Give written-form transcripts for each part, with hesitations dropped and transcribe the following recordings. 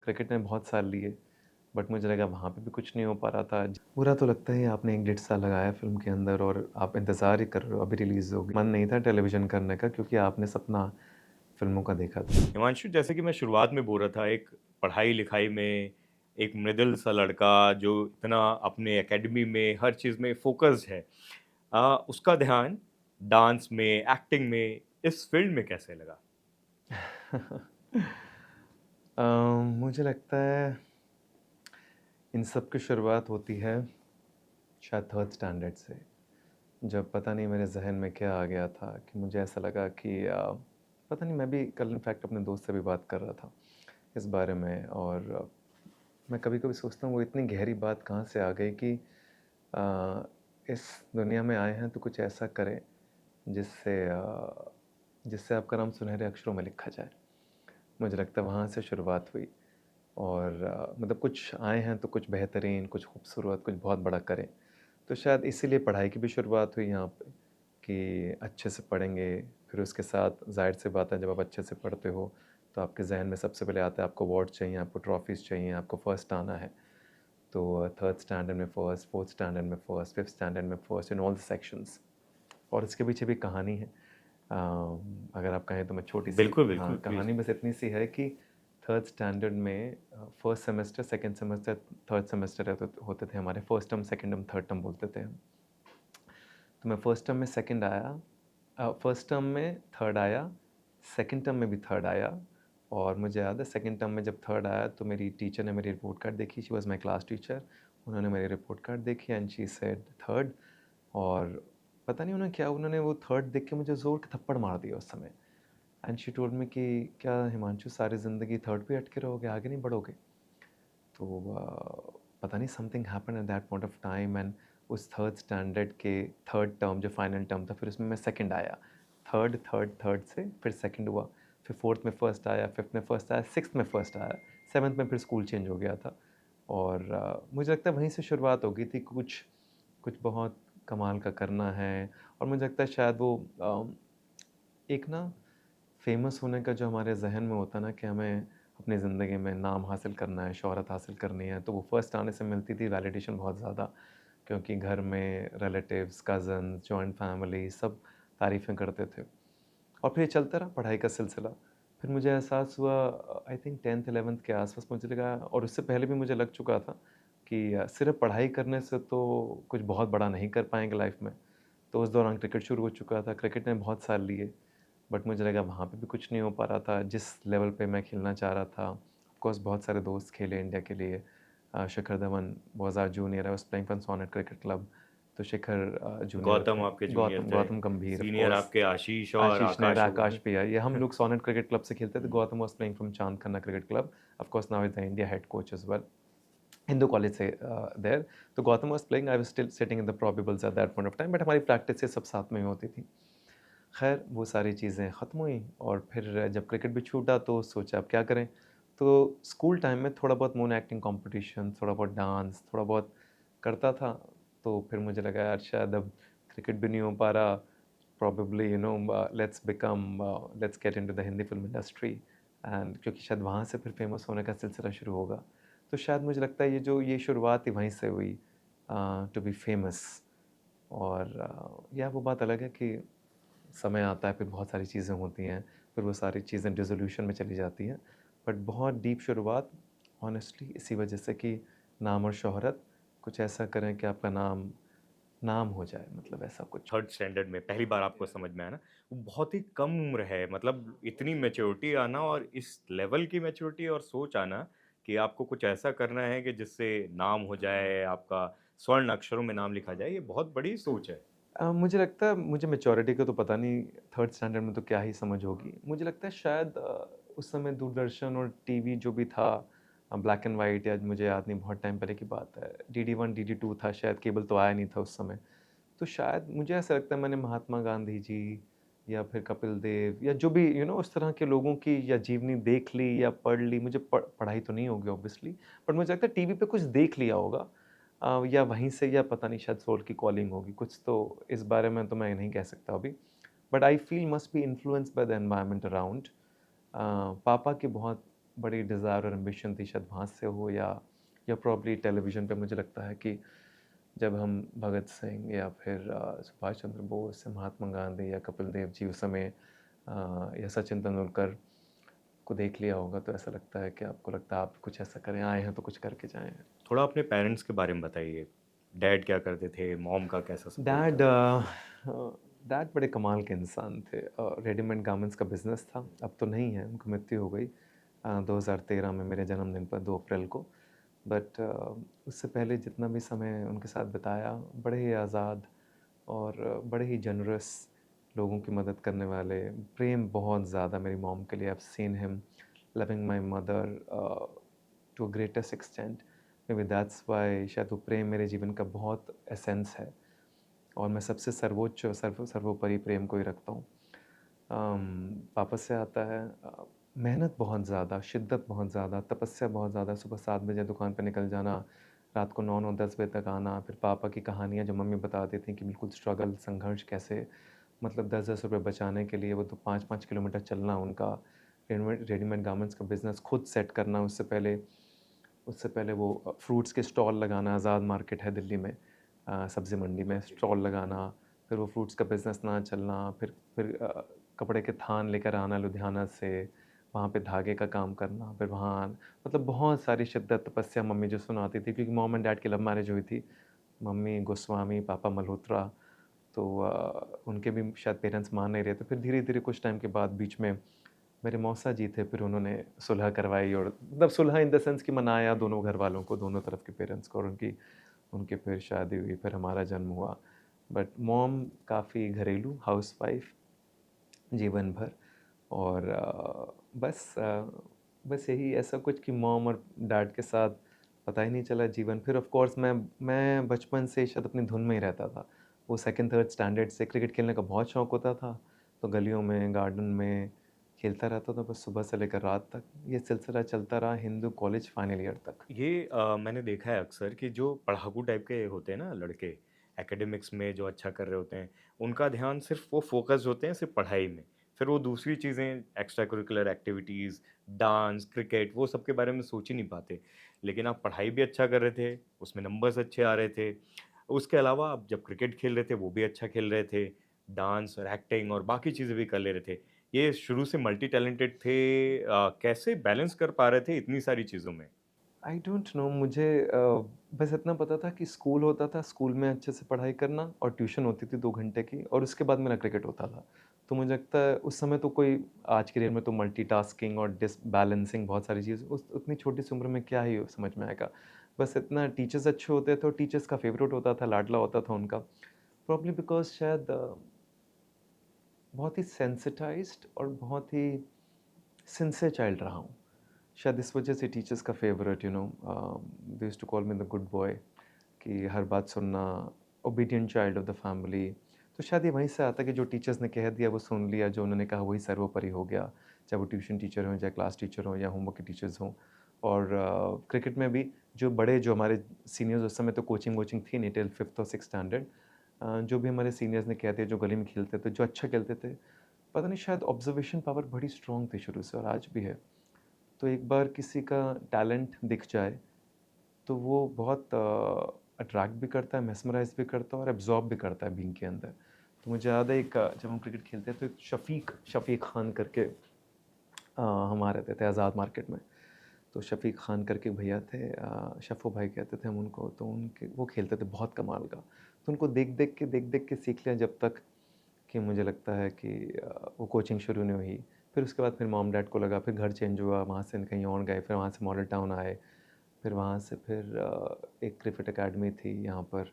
Cricket ने बहुत साल लिए, बट मुझे लगा वहाँ पे भी कुछ नहीं हो पा रहा था। बुरा तो लगता ही है, आपने 1 डेढ़ साल लगाया फ़िल्म के अंदर और आप इंतज़ार ही कर रहे हो, अभी रिलीज़ होगी। मन नहीं था टेलीविज़न करने का क्योंकि आपने सपना फ़िल्मों का देखा था। हिमांशु, जैसे कि मैं शुरुआत में बोल रहा था, एक पढ़ाई-लिखाई में एक मृदुल सा लड़का जो इतना अपने एकेडमी में हर चीज़ में फ़ोकस्ड है। उसका ध्यान डांस में, एक्टिंग में, इस फ़ील्ड में कैसे लगा? मुझे लगता है इन सब की शुरुआत होती है शायद 3rd स्टैंडर्ड से। जब पता नहीं मेरे ज़हन में क्या आ गया था कि मुझे ऐसा लगा कि पता नहीं, मैं भी कल इनफैक्ट अपने दोस्त से भी बात कर रहा था इस बारे में। और मैं कभी-कभी सोचता हूँ वो इतनी गहरी बात कहाँ से आ गई कि अ, इस दुनिया में आए हैं तो कुछ ऐसा करें जिससे आपका नाम सुनहरे अक्षरों में लिखा जाए। मुझे लगता है वहाँ से शुरुआत हुई। और मतलब कुछ आए हैं तो कुछ बेहतरीन, कुछ खूबसूरत, कुछ बहुत बड़ा करें। तो शायद इसीलिए पढ़ाई की भी शुरुआत हुई यहाँ पे कि अच्छे से पढ़ेंगे। फिर उसके साथ ज़ाहिर-सी बात है, जब आप अच्छे से पढ़ते हो तो आपके ज़हन में सबसे पहले आता है आपको अवार्ड चाहिए, आपको ट्रॉफ़ीज़ चाहिए, आपको फर्स्ट आना है। तो 3rd स्टैंडर्ड में फर्स्ट, 4th स्टैंडर्ड में फर्स्ट, 5th स्टैंडर्ड में first in all the sections. और इसके पीछे भी कहानी है। अगर आप कहें तो मैं छोटी-सी, बिल्कुल, हाँ, बिल्कुल, प्लीज़। कहानी बस इतनी सी है कि 3rd स्टैंडर्ड में first semester, second semester, 3rd semester रहते होते थे हमारे। First term, second term, third term बोलते थे हम। तो मैं फर्स्ट टर्म में सेकंड आया, फर्स्ट टर्म में थर्ड आया, सेकंड टर्म में भी थर्ड आया। और मुझे याद है सेकंड टर्म में जब थर्ड आया तो मेरी टीचर ने मेरी रिपोर्ट कार्ड देखी, she was my class teacher. उन्होंने मेरी रिपोर्ट कार्ड देखी एंड शी सेड थर्ड। और पता नहीं उन्होंने क्या, उन्होंने वो थर्ड देख के मुझे ज़ोर के थप्पड़ मार दिया उस समय। एंड शी टोल्ड मी कि क्या हिमांशु सारी ज़िंदगी थर्ड पे अटके रहोगे, आगे नहीं बढ़ोगे? तो पता नहीं something happened at that point of time. And उस थर्ड स्टैंडर्ड के थर्ड टर्म जो फाइनल टर्म था, फिर उसमें मैं सेकंड आया। थर्ड से फिर सेकंड हुआ, फिर फोर्थ में फर्स्ट आया, फिफ्थ में फर्स्ट आया, सिक्स्थ में फर्स्ट आया, सेवन्थ में फिर स्कूल चेंज हो गया था। और मुझे लगता है वहीं से शुरुआत हो गई थी, कुछ कुछ बहुत कमाल का करना है। और मुझे लगता है शायद वो एक ना फ़ेमस होने का जो हमारे ज़हन में होता है ना कि हमें अपनी ज़िंदगी में नाम हासिल करना है, शोहरत हासिल करनी है, तो वो फर्स्ट आने से मिलती थी वैलिडेशन बहुत ज़्यादा। क्योंकि घर में रिलेटिव्स, कज़न्स, जॉइंट फैमिली सब तारीफ़ें करते थे। और फिर ये चलता रहा पढ़ाई का सिलसिला। फिर मुझे एहसास हुआ आई थिंक 10th 11th के आस-पास मुझे लगा, और उससे पहले भी मुझे लग चुका था कि सिर्फ़ पढ़ाई करने से तो कुछ बहुत बड़ा नहीं कर पाएँगे लाइफ़ में। तो उस दौरान क्रिकेट शुरू हो चुका था, क्रिकेट ने बहुत साल लिए, बट मुझे लगा वहाँ पे भी कुछ नहीं हो पा रहा था जिस लेवल पे मैं खेलना चाह रहा था। ऑफ़ कोर्स बहुत सारे दोस्त खेले इंडिया के लिए। Shikhar Dhawan was our junior, I was playing for Sonnet Cricket Club. तो शिखर जूनियर गौतम थे, आपके जूनियर गौतम थे, गौतम गंभीर ऑफ़ सीनियर कोर्स। आपके आशीष और आशीष नेहरा, आकाश हो आकाश गए। भैया, ये हम लोग सोनेट क्रिकेट क्लब से खेलते थे। हुँ। गौतम वाज़ प्लेइंग फ्रॉम चांद Khanna cricket club. Of course now is the India head coach as well. Hindu college से देयर। तो Gautam was playing, I was still sitting in the probables at that point of time, but हमारी practices सब साथ में ही होती थी। ख़ैर वो सारी चीज़ें ख़त्म हुई और फिर जब क्रिकेट भी छूटा तो सोचा अब क्या करें? तो स्कूल टाइम में थोड़ा बहुत मून एक्टिंग कॉम्पिटिशन, थोड़ा बहुत डांस, थोड़ा बहुत करता था। तो फिर मुझे लगा यार शायद अब क्रिकेट भी नहीं हो पा रहा, probably let's get into the Hindi film industry. And क्योंकि शायद वहाँ से फिर फ़ेमस होने का सिलसिला शुरू होगा। तो शायद मुझे लगता है ये शुरुआत ही वहीं से हुई टू बी फ़ेमस। और या वो बात अलग है कि समय आता है, फिर बहुत सारी चीज़ें होती हैं, फिर वो सारी चीज़ें डिसोल्यूशन में चली जाती हैं। बट बहुत डीप शुरुआत हॉनेस्टली इसी वजह से कि नाम और शोहरत, कुछ ऐसा करें कि आपका नाम नाम हो जाए, मतलब ऐसा कुछ। थर्ड स्टैंडर्ड में पहली बार आपको समझ में आया ना, वो बहुत ही कम उम्र है, मतलब इतनी मैच्योरिटी आना और इस लेवल की मैच्योरिटी और सोच आना कि आपको कुछ ऐसा करना है कि जिससे नाम हो जाए, आपका स्वर्ण अक्षरों में नाम लिखा जाए, ये बहुत बड़ी सोच है। मुझे लगता है, मुझे मैच्योरिटी का तो पता नहीं, थर्ड स्टैंडर्ड में तो क्या ही समझ होगी। मुझे लगता है शायद उस समय दूरदर्शन और टीवी जो भी था ब्लैक एंड वाइट, या मुझे याद नहीं, बहुत टाइम पहले की बात है। डीडी 1, डीडी 2 था शायद, केबल तो आया नहीं था उस समय। तो शायद मुझे ऐसा लगता है मैंने महात्मा गांधी जी या फिर कपिल देव या जो भी उस तरह के लोगों की या जीवनी देख ली या पढ़ ली। मुझे पढ़ाई तो नहीं होगी ऑब्वियसली, बट मुझे लगता है टीवी पे कुछ देख लिया होगा। या वहीं से, या पता नहीं शायद सोल की कॉलिंग होगी कुछ, तो इस बारे में तो मैं नहीं कह सकता अभी। But I feel must be influenced by the environment around. पापा के बहुत बड़ी डिज़ायर और एम्बिशन थी, शायद वहाँ से हो, या प्रॉब्ली टेलीविज़न पे मुझे लगता है कि जब हम भगत सिंह या फिर सुभाष चंद्र बोस या महात्मा गांधी या कपिल देव जी उस समय या सचिन तेंदुलकर को देख लिया होगा, तो ऐसा लगता है कि आपको लगता है आप कुछ ऐसा करें, आए हैं तो कुछ करके जाएं। थोड़ा अपने पेरेंट्स के बारे में बताइए। डैड क्या करते थे? मॉम का कैसा सपोर्ट डैड था? डैड बड़े कमाल के इंसान थे। रेडीमेड गारमेंट्स का बिजनेस था, अब तो नहीं है, उनकी मृत्यु हो गई 2013 में मेरे जन्मदिन पर 2 अप्रैल को। बट उससे पहले जितना भी समय उनके साथ बिताया, बड़े ही आज़ाद और बड़े ही जनरस, लोगों की मदद करने वाले, प्रेम बहुत ज़्यादा मेरी मॉम के लिए। I have seen him loving my mother to a greatest extent. Maybe that's why शायद वो प्रेम मेरे जीवन का बहुत एसेंस है, और मैं सबसे सर्वोच्च सर्वोपरि प्रेम को ही रखता हूँ। पापा से आता है मेहनत बहुत ज़्यादा, शिद्दत बहुत ज़्यादा, तपस्या बहुत ज़्यादा। सुबह 7 बजे दुकान पे निकल जाना, रात को 9-9 10 बजे तक आना। फिर पापा की कहानियाँ जो मम्मी बताती थी कि बिल्कुल स्ट्रगल, संघर्ष कैसे, मतलब 10-10 रुपए बचाने के लिए वो तो 5-5 किलोमीटर चलना उनका। रेडीमेड रेडीमेड गारमेंट्स का बिज़नेस खुद सेट करना। उससे पहले वो फ्रूट्स के स्टॉल लगाना, आज़ाद मार्केट है दिल्ली में, सब्ज़ी मंडी में स्टॉल लगाना। फिर वो फ्रूट्स का बिज़नेस ना चलना, फिर कपड़े के थान लेकर आना लुधियाना से, वहाँ पे धागे का काम करना, फिर वहाँ मतलब बहुत सारी शिद्दत, तपस्या मम्मी जो सुनाती थी, क्योंकि मॉम एंड डैड की लव मैरिज हुई थी। मम्मी गोस्वामी, पापा मल्होत्रा। तो उनके भी शायद पेरेंट्स मान नहीं रहे थे। फिर धीरे-धीरे कुछ टाइम के बाद बीच में मेरे मौसा जी थे, फिर उन्होंने सुलह करवाई, और मतलब सुलह इन द सेंस कि मनाया दोनों घर वालों को, दोनों तरफ के पेरेंट्स को, और उनकी फिर शादी हुई, फिर हमारा जन्म हुआ। बट मॉम काफ़ी घरेलू हाउसवाइफ जीवन भर। और बस यही ऐसा कुछ कि मॉम और डैड के साथ पता ही नहीं चला जीवन। फिर ऑफ कोर्स मैं बचपन से शायद अपनी धुन में ही रहता था। वो सेकंड थर्ड स्टैंडर्ड से क्रिकेट खेलने का बहुत शौक होता था, तो गलियों में, गार्डन में खेलता रहता था बस सुबह से लेकर रात तक। ये सिलसिला चलता रहा हिंदू कॉलेज फाइनल ईयर तक। ये मैंने देखा है अक्सर कि जो पढ़ाकू टाइप के होते हैं ना लड़के, एकेडमिक्स में जो अच्छा कर रहे होते हैं, उनका ध्यान सिर्फ़ वो फ़ोकस्ड होते हैं सिर्फ़ पढ़ाई में। फिर वो दूसरी चीज़ें extra curricular activities, dance, cricket वो सब के बारे में सोच ही नहीं पाते। लेकिन आप पढ़ाई भी अच्छा कर रहे थे, उसमें नंबर्स अच्छे आ रहे थे। उसके अलावा आप जब क्रिकेट खेल रहे थे, वो भी अच्छा खेल रहे थे। डांस और एक्टिंग और बाकी चीज़ें भी कर ले रहे थे। ये शुरू से मल्टी टैलेंटेड थे कैसे बैलेंस कर पा रहे थे इतनी सारी चीज़ों में? आई डोंट नो, मुझे बस इतना पता था कि स्कूल होता था, स्कूल में अच्छे से पढ़ाई करना, और ट्यूशन होती थी 2 घंटे की, और उसके बाद मेरा क्रिकेट होता था। तो मुझे लगता है उस समय तो कोई, आज की डेट में तो मल्टीटास्किंग और बैलेंसिंग बहुत सारी चीज़, उस उतनी छोटी सी उम्र में क्या ही समझ में आएगा। बस इतना टीचर्स अच्छे होते थे, और टीचर्स का फेवरेट होता था, लाडला होता था उनका। प्रॉब्ली बिकॉज़ शायद बहुत ही सेंसिटाइज़्ड और बहुत ही सिंसियर चाइल्ड रहा हूँ। शायद इस वजह से टीचर्स का favourite, they used to call me the good boy, कि हर बात सुनना, obedient child of the family. तो शायद ये वहीं से आता है कि जो टीचर्स ने कह दिया वो सुन लिया, जो उन्होंने कहा वही सर्वोपरि हो गया, चाहे वो ट्यूशन टीचर हों, चाहे क्लास टीचर हों, या होमवर्क के टीचर्स हों। और क्रिकेट में भी जो हमारे सीनियर्स, उस समय तो कोचिंग वोचिंग थी नहीं टिल 5th और 6th स्टैंडर्ड, जो भी हमारे सीनियर्स ने कह दिया, जो गली में खेलते थे, जो अच्छा खेलते थे, पता नहीं शायद ऑब्जर्वेशन पावर बड़ी स्ट्रॉन्ग थी शुरू से, और आज भी है। तो एक बार किसी का टैलेंट दिख जाए, तो वो बहुत अट्रैक्ट भी करता है, मेस्मराइज़ भी करता है, और एब्ज़ॉर्ब भी करता है बीइंग के अंदर। तो मुझे याद है जब हम क्रिकेट खेलते थे, तो एक शफ़ीक खान करके हम आ रहते थे आज़ाद मार्केट में। तो शफ़ीक खान करके भैया थे, शफ़ू भाई कहते थे हम उनको, तो उनके वो खेलते थे बहुत कमाल का। तो उनको देख देख के सीख लिया, जब तक कि मुझे लगता है कि वो कोचिंग शुरू नहीं हुई। फिर उसके बाद फिर मॉम डैड को लगा, फिर घर चेंज हुआ, वहाँ से कहीं और गए, फिर वहाँ से मॉडल टाउन आए। फिर वहाँ से फिर एक क्रिकेट अकेडमी थी यहाँ पर,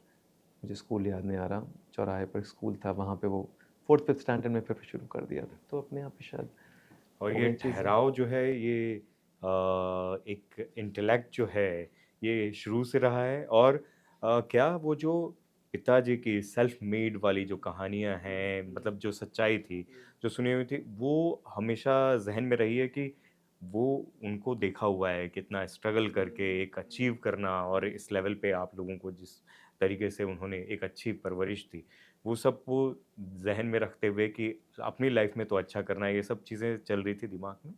मुझे स्कूल याद नहीं आ रहा, चौराहे पर स्कूल था, वहाँ पे वो 4th 5th स्टैंडर्ड में फिर शुरू कर दिया था। तो अपने यहाँ पे शायद और हो ये गई चीज़ें। ठहराव जो है ये एक इंटेलेक्ट जो है ये शुरू से रहा है और क्या वो जो पिताजी की सेल्फ मेड वाली जो कहानियाँ हैं मतलब जो सच्चाई थी जो सुनी हुई थी वो हमेशा जहन में रही है कि वो उनको देखा हुआ है कितना स्ट्रगल करके एक अचीव करना और इस लेवल पे आप लोगों को जिस तरीके से उन्होंने एक अच्छी परवरिश दी वो सब वो ज़हन में रखते हुए कि अपनी लाइफ में तो अच्छा करना है, ये सब चीज़ें चल रही थी दिमाग में?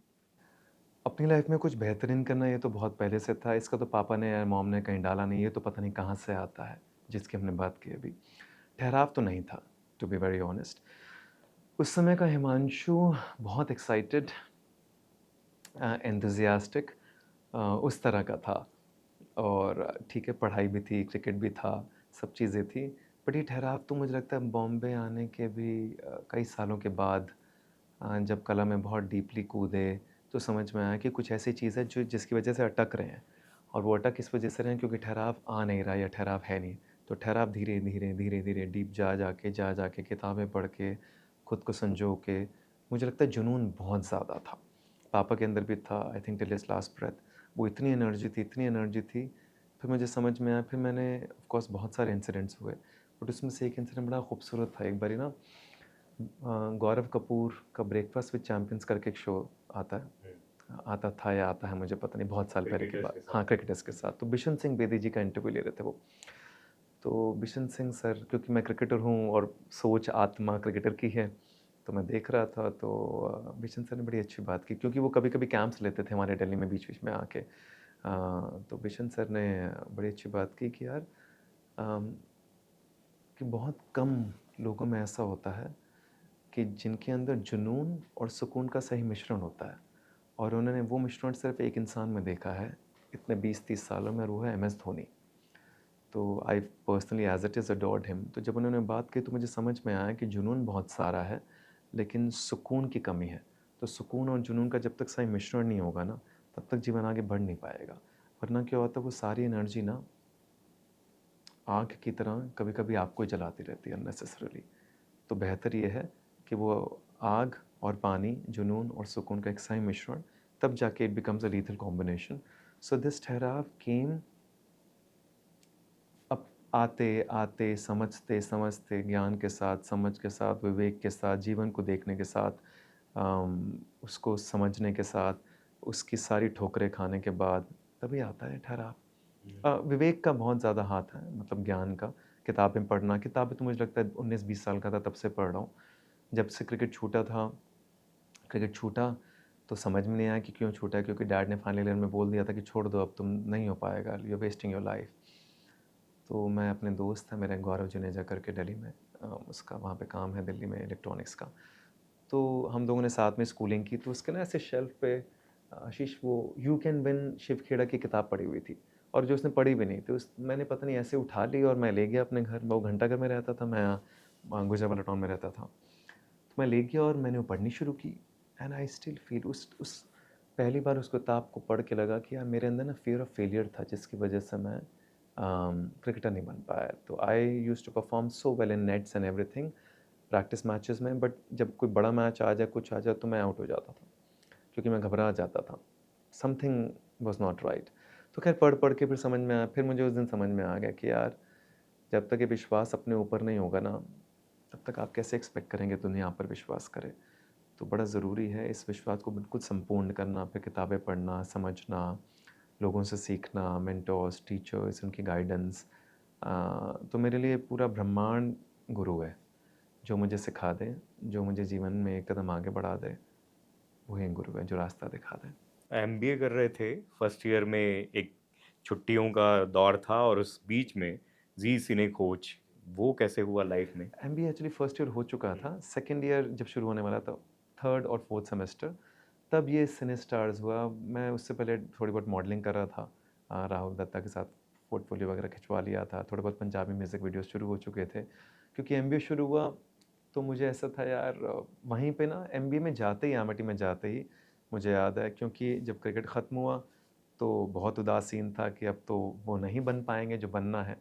अपनी लाइफ में कुछ बेहतरीन करना ये तो बहुत पहले से था, इसका तो पापा ने या मॉम ने कहीं डाला नहीं, ये तो पता नहीं कहाँ से आता है, जिसकी हमने बात की अभी। ठहराव तो नहीं था, टू बी वेरी ऑनेस्ट। उस समय का हिमांशु बहुत एक्साइटेड, एंथुसियास्टिक, उस तरह का था। और ठीक है, पढ़ाई भी थी, क्रिकेट भी था, सब चीज़ें थी। बट ये ठहराव तो मुझे लगता है बॉम्बे आने के भी कई सालों के बाद, जब कला में बहुत डीपली कूदे, तो समझ में आया कि कुछ ऐसी चीज़ है जो जिसकी वजह से अटक रहे हैं। और वो अटक इस वजह से रहे हैं क्योंकि ठहराव आ नहीं रहा या ठहराव है नहीं। तो ठहराव धीरे धीरे धीरे धीरे डीप जा जाके किताबें पढ़ के, खुद को संजो के, मुझे लगता है जुनून बहुत ज़्यादा था। पापा के अंदर भी था, I think till his last breath. वो इतनी एनर्जी थी, इतनी एनर्जी थी। फिर मुझे समझ में आया, फिर मैंने ऑफ कोर्स बहुत सारे इंसिडेंट्स हुए, बट उसमें से एक इंसिडेंट बड़ा खूबसूरत था। एक बारी ना, गौरव कपूर का ब्रेकफास्ट विद चैंपियंस करके एक शो आता है, आता था या आता है मुझे पता नहीं, बहुत साल पहले की क्रिकेटर्स बात। के हाँ, साथ। क्रिकेटर्स के साथ। तो बिशन सिंह बेदी जी का इंटरव्यू ले रहे थे वो। तो बिशन सिंह सर, क्योंकि मैं क्रिकेटर हूँ और सोच आत्मा क्रिकेटर की है, तो मैं देख रहा था। तो बिशन सर ने बड़ी अच्छी बात की, क्योंकि वो कभी कभी कैंप्स लेते थे हमारे दिल्ली में बीच बीच में आके। तो बिशन सर ने बड़ी अच्छी बात की कि यार, अम, कि बहुत कम लोगों में ऐसा होता है कि जिनके अंदर जुनून और सुकून का सही मिश्रण होता है। और उन्होंने वो मिश्रण सिर्फ एक इंसान में देखा है इतने 20-30 सालों में, और वो है एम एस धोनी। तो I personally as it is adored him. तो जब उन्होंने बात की तो मुझे समझ में आया कि जुनून बहुत सारा है, लेकिन सुकून की कमी है। तो सुकून और जुनून का जब तक सही मिश्रण नहीं होगा ना, तब तक जीवन आगे बढ़ नहीं पाएगा। वरना क्या होता है, वो सारी एनर्जी ना आग की तरह कभी कभी आपको ही जलाती रहती है अननेसेसरली। तो बेहतर ये है कि वो आग और पानी, जुनून और सुकून का एक सही मिश्रण, तब जाके it becomes a lethal combination. So this ठहराव केम अब, आते आते, समझते समझते, ज्ञान के साथ, समझ के साथ, विवेक के साथ, जीवन को देखने के साथ, उसको समझने के साथ, उसकी सारी ठोकरें खाने के बाद, तभी आता है ठहराव। विवेक का बहुत ज़्यादा हाथ है, मतलब ज्ञान का। किताबें पढ़ना, किताबें तो मुझे लगता है 19-20 साल का था तब से पढ़ रहा हूँ। जब से क्रिकेट छूटा था, क्रिकेट छूटा तो समझ में नहीं आया कि क्यों छूटा है, क्योंकि डैड ने फाइनल ईयर में बोल दिया था कि छोड़ दो, अब तुम नहीं हो पाएगा, you are wasting your life. तो मैं, अपने दोस्त था मेरा गौरव जुनेजा करके दिल्ली में, उसका वहाँ पे काम है दिल्ली में इलेक्ट्रॉनिक्स का। तो हम लोगों ने साथ में स्कूलिंग की। तो उसके ना ऐसे शेल्फ पे, आशीष, वो you can win Shiv Khera की किताब पड़ी हुई थी, और जो उसने पढ़ी भी नहीं थी, उस मैंने पता नहीं ऐसे उठा ली और मैं ले गया अपने घर। वो घंटाघर में रहता था, मैं गुजरावाला टाउन में रहता था। तो मैं ले गया और मैंने वो पढ़नी शुरू की। एंड आई स्टिल फील, उस पहली बार उस किताब को पढ़ के लगा कि यार, मेरे अंदर ना फियर ऑफ फेलियर था, जिसकी वजह से मैं क्रिकेटर नहीं बन पाया। तो I used to perform so well in nets and everything, practice matches में, बट जब कोई बड़ा मैच आ जाए, कुछ आ जाए, तो मैं आउट हो जाता था, क्योंकि मैं घबरा जाता था। Something was not right. तो खैर, पढ़ पढ़ के फिर समझ में आया। फिर मुझे उस दिन समझ में आ गया कि यार, जब तक ये विश्वास अपने ऊपर नहीं होगा ना, तब तक आप कैसे एक्सपेक्ट करेंगे दुनिया आप पर विश्वास करे। तो बड़ा ज़रूरी है इस विश्वास को बिल्कुल संपूर्ण करना, फिर किताबें पढ़ना, समझना, लोगों से सीखना, मेंटोर्स, टीचर्स, उनकी गाइडेंस। तो मेरे लिए पूरा ब्रह्मांड गुरु है, जो मुझे सिखा दे, जो मुझे जीवन में एक कदम आगे बढ़ा दे, वही गुरु है जो रास्ता दिखा दे। एमबीए कर रहे थे, फर्स्ट ईयर में एक छुट्टियों का दौर था और उस बीच में जी सिने कोच, वो कैसे हुआ लाइफ में? एमबीए एक्चुअली फर्स्ट ईयर हो चुका था, सेकंड ईयर जब शुरू होने वाला था, थर्ड और फोर्थ सेमेस्टर, तब ये सिने स्टार्स हुआ। मैं उससे पहले थोड़ी बहुत मॉडलिंग कर रहा था, राहुल दत्ता के साथ पोर्टफोलियो वगैरह खिंचवा लिया था, थोड़े बहुत पंजाबी म्यूज़िक वीडियोस शुरू हो चुके थे। क्योंकि एमबीए शुरू हुआ, तो मुझे ऐसा था यार, वहीं पे ना एमबीए में जाते ही, आमिटी में जाते ही, मुझे याद है, क्योंकि जब क्रिकेट ख़त्म हुआ तो बहुत उदासीन था कि अब तो वो नहीं बन पाएंगे जो बनना है।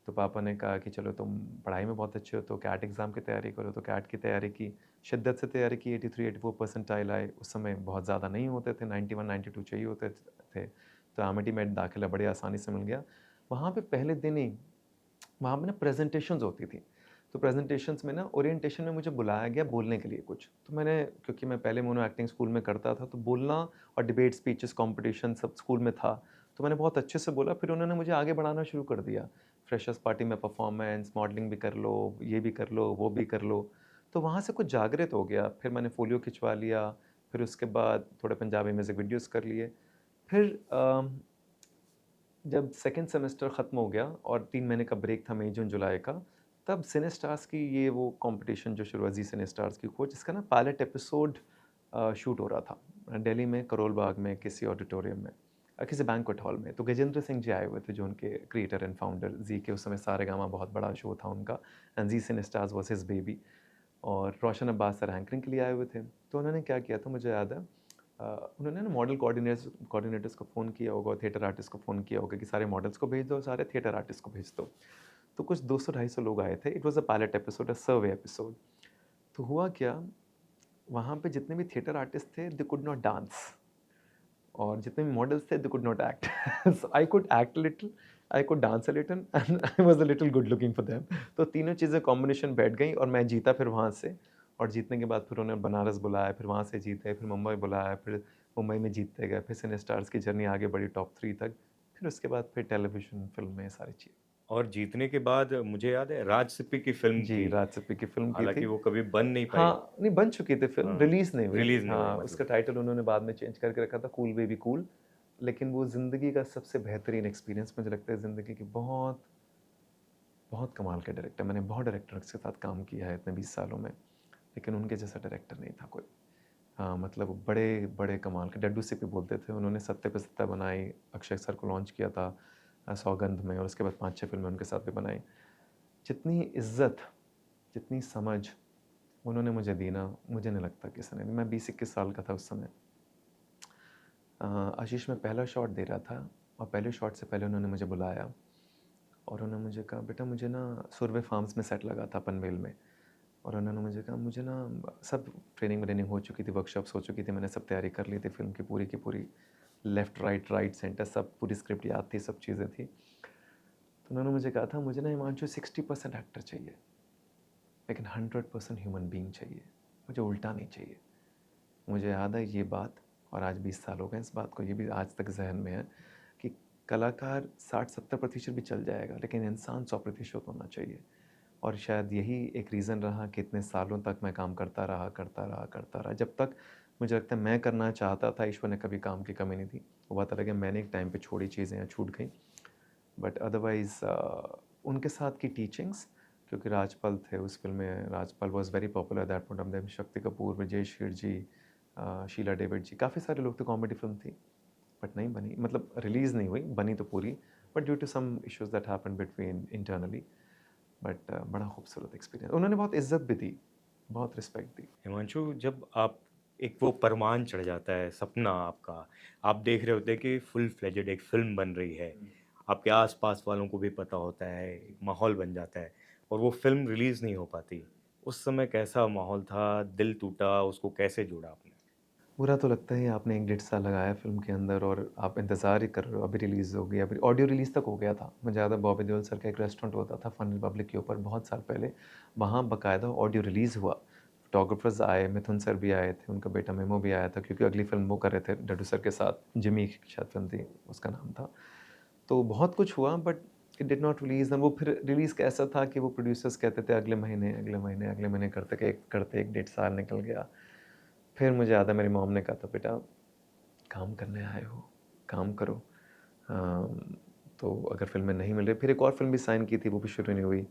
तो पापा ने कहा कि चलो, तुम पढ़ाई में बहुत अच्छे हो तो कैट एग्ज़ाम की तैयारी करो। तो कैट की तैयारी की, शिद्दत से तैयारी की, 83-84 परसेंटाइल आए। उस समय बहुत ज़्यादा नहीं होते थे, 91-92 चाहिए होते थे। तो आमिटी में दाखिला बड़ी आसानी से मिल गया। वहाँ पे पहले दिन ही, वहाँ पे ना प्रेजेंटेशंस होती थी। तो प्रेजेंटेशंस में ना, ओरिएंटेशन में मुझे बुलाया गया बोलने के लिए कुछ। तो मैंने, क्योंकि मैं पहले मोनो एक्टिंग स्कूल में करता था, तो बोलना और डिबेट, स्पीचेस, कॉम्पिटिशन सब स्कूल में था। तो मैंने बहुत अच्छे से बोला। फिर उन्होंने मुझे आगे बढ़ाना शुरू कर दिया, फ्रेशर्स पार्टी में परफॉर्मेंस, मॉडलिंग भी कर लो, ये भी कर लो, वो भी कर लो। तो वहाँ से कुछ जागृत हो गया। फिर मैंने फोलियो खिंचवा लिया, फिर उसके बाद थोड़े पंजाबी म्यूज़िक वीडियोज़ कर लिए। फिर जब सेकंड सेमेस्टर ख़त्म हो गया और 3 महीने का ब्रेक था मई, जून, जुलाई का, तब सिने स्टार्स की ये वो कॉम्पिटिशन जो शुरू हुआ ज़ी सिने स्टार्स की खोज, जिसका ना पायलट एपिसोड शूट हो रहा था दिल्ली में करोल बाग में किसी ऑडिटोरियम में, किसी बैंक्वेट हॉल में। तो गजेंद्र सिंह जी आए हुए थे जो उनके क्रिएटर एंड फाउंडर, ज़ी के उस समय सारेगामा बहुत बड़ा शो था उनका, and Zee cine stars was his baby. और रोशन अब्बास सर एंकरिंग के लिए आए हुए थे। तो उन्होंने क्या किया था मुझे याद है, उन्होंने ना मॉडल कोऑर्डिनेटर्स को फ़ोन किया होगा, थिएटर आर्टिस्ट को फ़ोन किया होगा कि सारे मॉडल्स को भेज दो, सारे थिएटर आर्टिस्ट को भेज दो। तो कुछ 200-250 लोग आए थे। It was a pilot episode, a survey episode. तो हुआ क्या, वहाँ पे जितने भी थिएटर आर्टिस्ट थे दे कुड नॉट डांस, और जितने भी मॉडल्स थे they could not act. So I could act a little, I could dance a little and I was a little good looking for them. तो तीनों चीज़ें combination बैठ गई और मैं जीता फिर वहाँ से। और जीतने के बाद फिर उन्होंने बनारस बुलाया, फिर वहाँ से जीते, फिर मुंबई बुलाया, फिर मुंबई में जीतते गए, फिर सिने स्टार्स की जर्नी आगे बढ़ी टॉप 3 तक। फिर उसके बाद फिर टेलीविज़न, फ़िल्में, सारी चीज़ें। और जीतने के बाद मुझे याद है राज सिप्पी की फ़िल्म जी, थी, राज सिप्पी की फ़िल्म की हालाँकि थी। वो कभी बन नहीं पाई। हाँ, नहीं बन चुकी थी फ़िल्म, हाँ, रिलीज़ नहीं हुई। रिलीज़ नहीं हुई हाँ, उसका मतलब। टाइटल उन्होंने बाद में चेंज करके रखा था कूल बेबी कूल। लेकिन वो ज़िंदगी का सबसे बेहतरीन एक्सपीरियंस मुझे लगता है ज़िंदगी की, बहुत, बहुत कमाल के डायरेक्टर। मैंने बहुत डायरेक्टर्स के साथ काम किया है इतने 20 सालों में, लेकिन उनके जैसा डायरेक्टर नहीं था कोई। हाँ, मतलब वो बड़े कमाल के, डड्डू सिप्पी बोलते थे। उन्होंने सत्ते पे सत्ता बनाई, अक्षय सर को लॉन्च किया था सौगंध में, और उसके बाद 5-6 फ़िल्में उनके साथ भी बनाई। जितनी इज़्ज़त, जितनी समझ उन्होंने मुझे दी ना, मुझे नहीं लगता किसी ने दी। मैं 20-21 साल का था उस समय। आशीष में पहला शॉट दे रहा था और पहले शॉट से पहले उन्होंने मुझे बुलाया और उन्होंने मुझे कहा, बेटा मुझे ना सुरभि फार्म्स में सेट लगा था पनवेल में, और उन्होंने मुझे कहा मुझे ना, सब ट्रेनिंग व्रेनिंग हो चुकी थी, वर्कशॉप्स हो चुकी थी, मैंने सब तैयारी कर ली थी फिल्म की पूरी, लेफ़्ट राइट राइट सेंटर सब, पूरी स्क्रिप्ट याद थी, सब चीज़ें थी। तो उन्होंने मुझे कहा था मुझे ना हिमांशु 60% एक्टर चाहिए, लेकिन 100% ह्यूमन बीइंग चाहिए, मुझे उल्टा नहीं चाहिए। मुझे याद है ये बात, और आज 20 साल हो गए इस बात को, ये भी आज तक ज़हन में है कि कलाकार 60-70% भी चल जाएगा, लेकिन इंसान 100% होना चाहिए। और शायद यही एक रीज़न रहा कि इतने सालों तक मैं काम करता रहा। जब तक मुझे लगता है मैं करना चाहता था, ईश्वर ने कभी काम की कमी नहीं दी। वो बात अलग है, मैंने एक टाइम पे छोड़ी चीज़ें या छूट गई, बट अदरवाइज़ उनके साथ की टीचिंग्स, क्योंकि राजपाल थे उस फ़िल्म में, Rajpal was very popular that point of time, Shakti Kapoor, विजय शेर जी, शीला डेविड जी, काफ़ी सारे लोग थे, कॉमेडी फ़िल्म थी, बट नहीं बनी, मतलब रिलीज़ नहीं हुई, बनी तो पूरी, but due to some issues that happened between internally, but बड़ा खूबसूरत एक्सपीरियंस। उन्होंने बहुत इज़्ज़त भी दी, बहुत रिस्पेक्ट दी। हिमांशु, जब आप एक वो परवान चढ़ जाता है सपना आपका, आप देख रहे होते हैं कि फुल फ्लेजेड एक फ़िल्म बन रही है, आपके आस-पास वालों को भी पता होता है, एक माहौल बन जाता है और वो फ़िल्म रिलीज़ नहीं हो पाती। उस समय कैसा माहौल था? दिल टूटा, उसको कैसे जोड़ा आपने? बुरा तो लगता ही है, आपने 1 डेढ़ साल लगाया फ़िल्म के अंदर और आप इंतज़ार ही कर रहे हो, अभी रिलीज़ होगी, अभी ऑडियो रिलीज़ तक हो गया था। मुझे याद है बॉबी देओल सर का एक रेस्टोरेंट होता था फन रिपब्लिक के ऊपर बहुत साल पहले, वहाँ बाकायदा ऑडियो रिलीज़ हुआ। फ़ोटोग्राफ़र्स आए, मिथुन सर भी आए थे, उनका बेटा मेमो भी आया था, क्योंकि अगली फ़िल्म वो कर रहे थे डड्डू सर के साथ, जिमी शायद फ़िल्म थी, उसका नाम था। तो बहुत कुछ हुआ, but it did not release, and वो फिर रिलीज़ कैसा था कि वो प्रोड्यूसर्स कहते थे अगले महीने, अगले महीने, अगले महीने करते 1 डेढ़ साल निकल गया। फिर मुझे याद है मेरी मॉम ने कहा था, बेटा काम करने आए हो, काम करो। तो अगर फ़िल्में नहीं मिल रही, फिर एक और फ़िल्म भी साइन की थी, वो भी शुरू नहीं हुई।